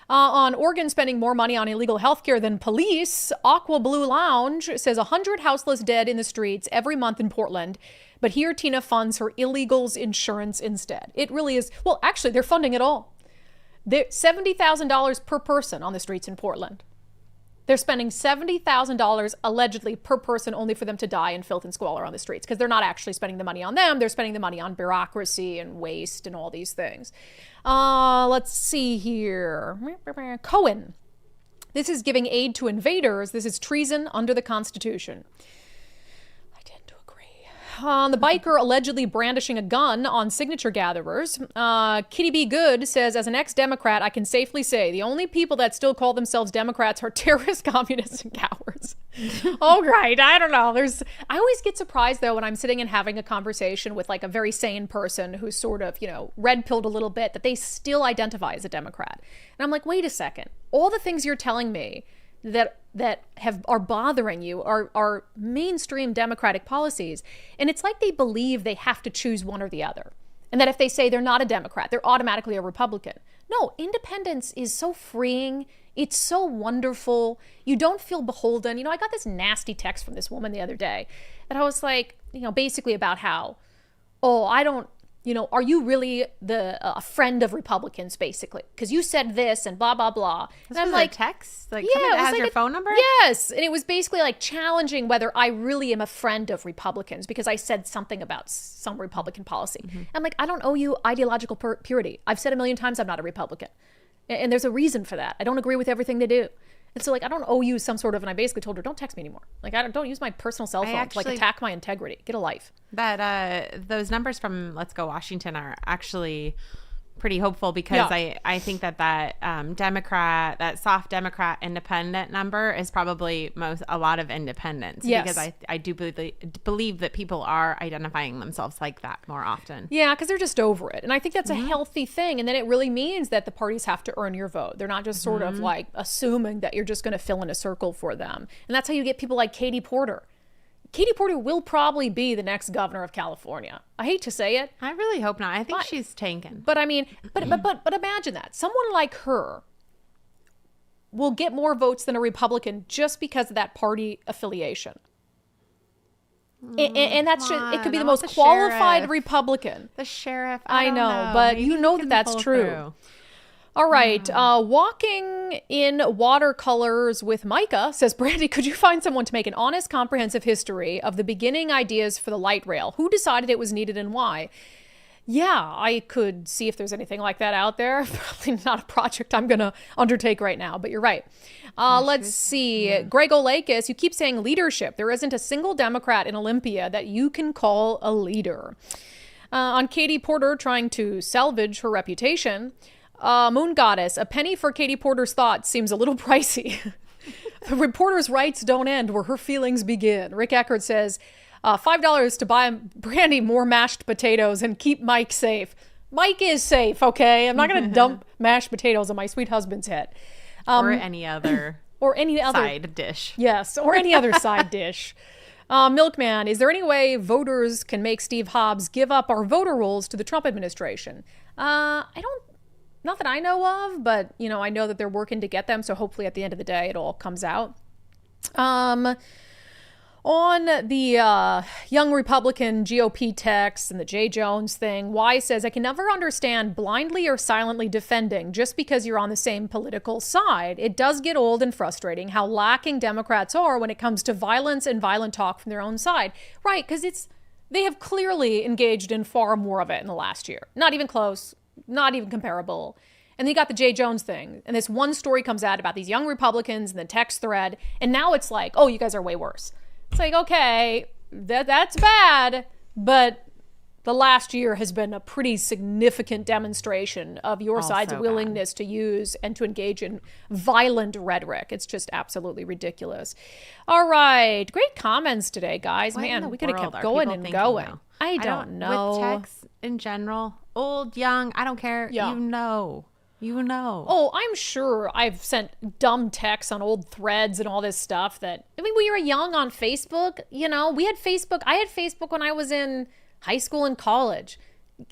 On Oregon spending more money on illegal healthcare than police, Aqua Blue Lounge says 100 houseless dead in the streets every month in Portland. But here Tina funds her illegals insurance instead. It really is. Well, actually, they're funding it all. They're $70,000 per person on the streets in Portland. They're spending $70,000 allegedly per person only for them to die in filth and squalor on the streets because they're not actually spending the money on them. They're spending the money on bureaucracy and waste and all these things. Let's see here. Cohen. This is giving aid to invaders. This is treason under the Constitution. The biker allegedly brandishing a gun on signature gatherers. Kitty B. Good says, as an ex-Democrat, I can safely say the only people that still call themselves Democrats are terrorists, communists, and cowards. All right. I don't know. I always get surprised, though, when I'm sitting and having a conversation with like a very sane person who's sort of, red-pilled a little bit, that they still identify as a Democrat. And I'm like, wait a second. All the things you're telling me that are bothering you are mainstream Democratic policies. And it's like they believe they have to choose one or the other. And that if they say they're not a Democrat, they're automatically a Republican. No, independence is so freeing. It's so wonderful. You don't feel beholden. I got this nasty text from this woman the other day. And I was like, basically about how, are you really a friend of Republicans, basically? Because you said this and blah, blah, blah. And I'm like, text? Like, somebody that has your phone number? Yes. And it was basically like challenging whether I really am a friend of Republicans because I said something about some Republican policy. I'm like, I don't owe you ideological purity. I've said a million times I'm not a Republican. And there's a reason for that. I don't agree with everything they do. And so, I don't owe you some sort of, and I basically told her, don't text me anymore. Like, don't use my personal cell phone to, attack my integrity. Get a life. That those numbers from Let's Go Washington are actually pretty hopeful because I think that soft Democrat independent number is probably a lot of independents. Yes. Because I do believe that people are identifying themselves like that more often. Yeah, because they're just over it. And I think that's a healthy thing. And then it really means that the parties have to earn your vote. They're not just sort of like assuming that you're just going to fill in a circle for them. And that's how you get people like Katie Porter. Katie Porter will probably be the next governor of California. I hate to say it. I really hope not. I think she's tanking. But I mean, but imagine that. Someone like her will get more votes than a Republican just because of that party affiliation. And that's just, it could be the most qualified Republican. The sheriff. I know, but maybe that's true. Through. All right. Walking in watercolors with Micah says, Brandi, could you find someone to make an honest, comprehensive history of the beginning ideas for the light rail? Who decided it was needed and why? Yeah, I could see if there's anything like that out there. Probably not a project I'm going to undertake right now, but you're right. Let's see. Yeah. Greg Olakis, you keep saying leadership. There isn't a single Democrat in Olympia that you can call a leader. On Katie Porter trying to salvage her reputation, Moon Goddess, a penny for Katie Porter's thoughts seems a little pricey. The reporter's rights don't end where her feelings begin. Rick Eckert says, $5 to buy Brandi more mashed potatoes and keep Mike safe. Mike is safe, okay? I'm not going to dump mashed potatoes on my sweet husband's head. Or any other side dish. Yes, or any other side dish. Milkman, is there any way voters can make Steve Hobbs give up our voter rolls to the Trump administration? Not that I know of, but, I know that they're working to get them. So hopefully at the end of the day, it all comes out. On the young Republican GOP text and the J. Jones thing, Y says, I can never understand blindly or silently defending just because you're on the same political side. It does get old and frustrating how lacking Democrats are when it comes to violence and violent talk from their own side. Right, because they have clearly engaged in far more of it in the last year. Not even close, not even comparable. And then you got the J. Jones thing. And this one story comes out about these young Republicans in the text thread. And now it's like, oh, you guys are way worse. It's like, okay, that's bad, but the last year has been a pretty significant demonstration of your side's willingness to use and to engage in violent rhetoric. It's just absolutely ridiculous. All right, great comments today, guys. Man, we could have kept going and going. I don't know. With text in general, old, young, I don't care. Yeah. You know. Oh, I'm sure I've sent dumb texts on old threads and all this stuff that, when we were young on Facebook, we had Facebook. I had Facebook when I was in high school and college.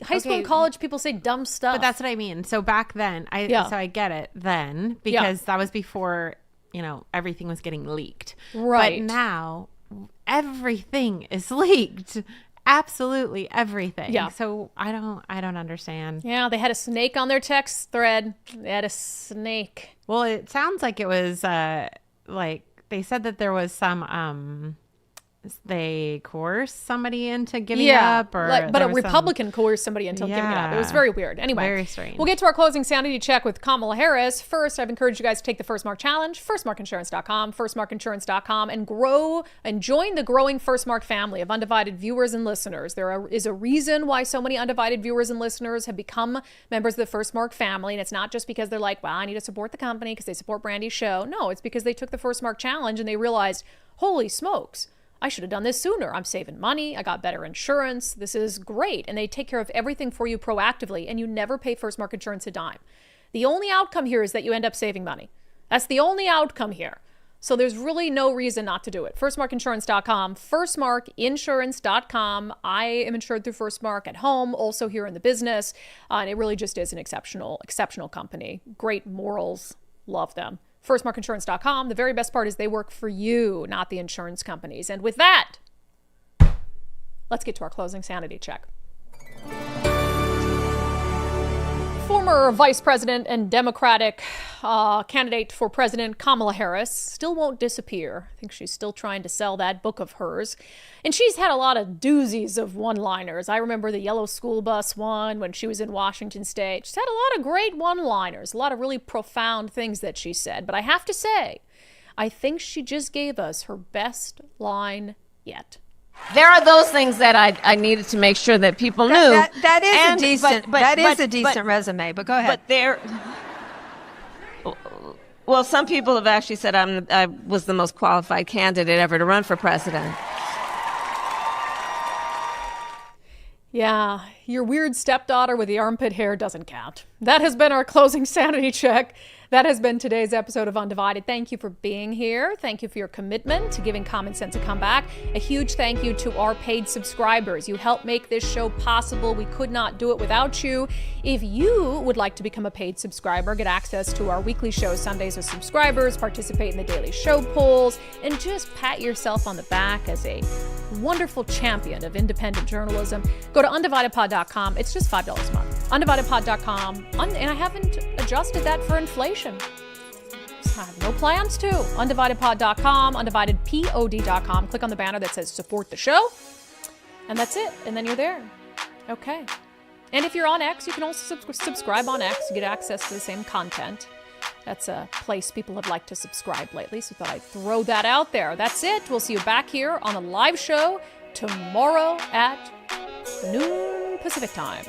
High school and college, people say dumb stuff. But that's what I mean. So back then, so I get it then, because that was before, everything was getting leaked. Right. But now, everything is leaked. Absolutely everything. Yeah. So I don't understand. Yeah, they had a snake on their text thread. They had a snake. Well, it sounds like it was like they said that there was some they coerced somebody into giving up, or but a Republican coerced somebody into giving it up. It was very weird. Anyway, very strange. We'll get to our closing sanity check with Kamala Harris. First, I've encouraged you guys to take the First Mark Challenge, firstmarkinsurance.com, firstmarkinsurance.com, and grow and join the growing First Mark family of undivided viewers and listeners. There is a reason why so many undivided viewers and listeners have become members of the First Mark family, and it's not just because they're like, well, I need to support the company because they support Brandi's show. No, it's because they took the First Mark Challenge and they realized, holy smokes, I should have done this sooner. I'm saving money. I got better insurance. This is great. And they take care of everything for you proactively, and you never pay First Mark Insurance a dime. The only outcome here is that you end up saving money. That's the only outcome here. So there's really no reason not to do it. Firstmarkinsurance.com, firstmarkinsurance.com. I am insured through First Mark at home, also here in the business. And it really just is an exceptional company. Great morals. Love them. Firstmarkinsurance.com. The very best part is they work for you, not the insurance companies. And with that, let's get to our closing sanity check. Former Vice President and Democratic candidate for president Kamala Harris still won't disappear. I think she's still trying to sell that book of hers. And she's had a lot of doozies of one-liners. I remember the yellow school bus one when she was in Washington State. She's had a lot of great one-liners, a lot of really profound things that she said. But I have to say, I think she just gave us her best line yet. There are those things that I needed to make sure that people knew. That is a decent resume, but go ahead. Well, some people have actually said I was the most qualified candidate ever to run for president. Yeah, your weird stepdaughter with the armpit hair doesn't count. That has been our closing sanity check. That has been today's episode of Undivided. Thank you for being here. Thank you for your commitment to giving common sense a comeback. A huge thank you to our paid subscribers. You help make this show possible. We could not do it without you. If you would like to become a paid subscriber, get access to our weekly show Sundays with subscribers, participate in the daily show polls, and just pat yourself on the back as a wonderful champion of independent journalism, go to undividedpod.com. It's just $5 a month. Undividedpod.com. And I haven't adjusted that for inflation. I have no plans to. Undividedpod.com, undividedpod.com. Click on the banner that says support the show. And that's it. And then you're there. Okay. And if you're on X, you can also subscribe on X. You get access to the same content. That's a place people have liked to subscribe lately, so I thought I'd throw that out there. That's it. We'll see you back here on a live show tomorrow at noon Pacific time.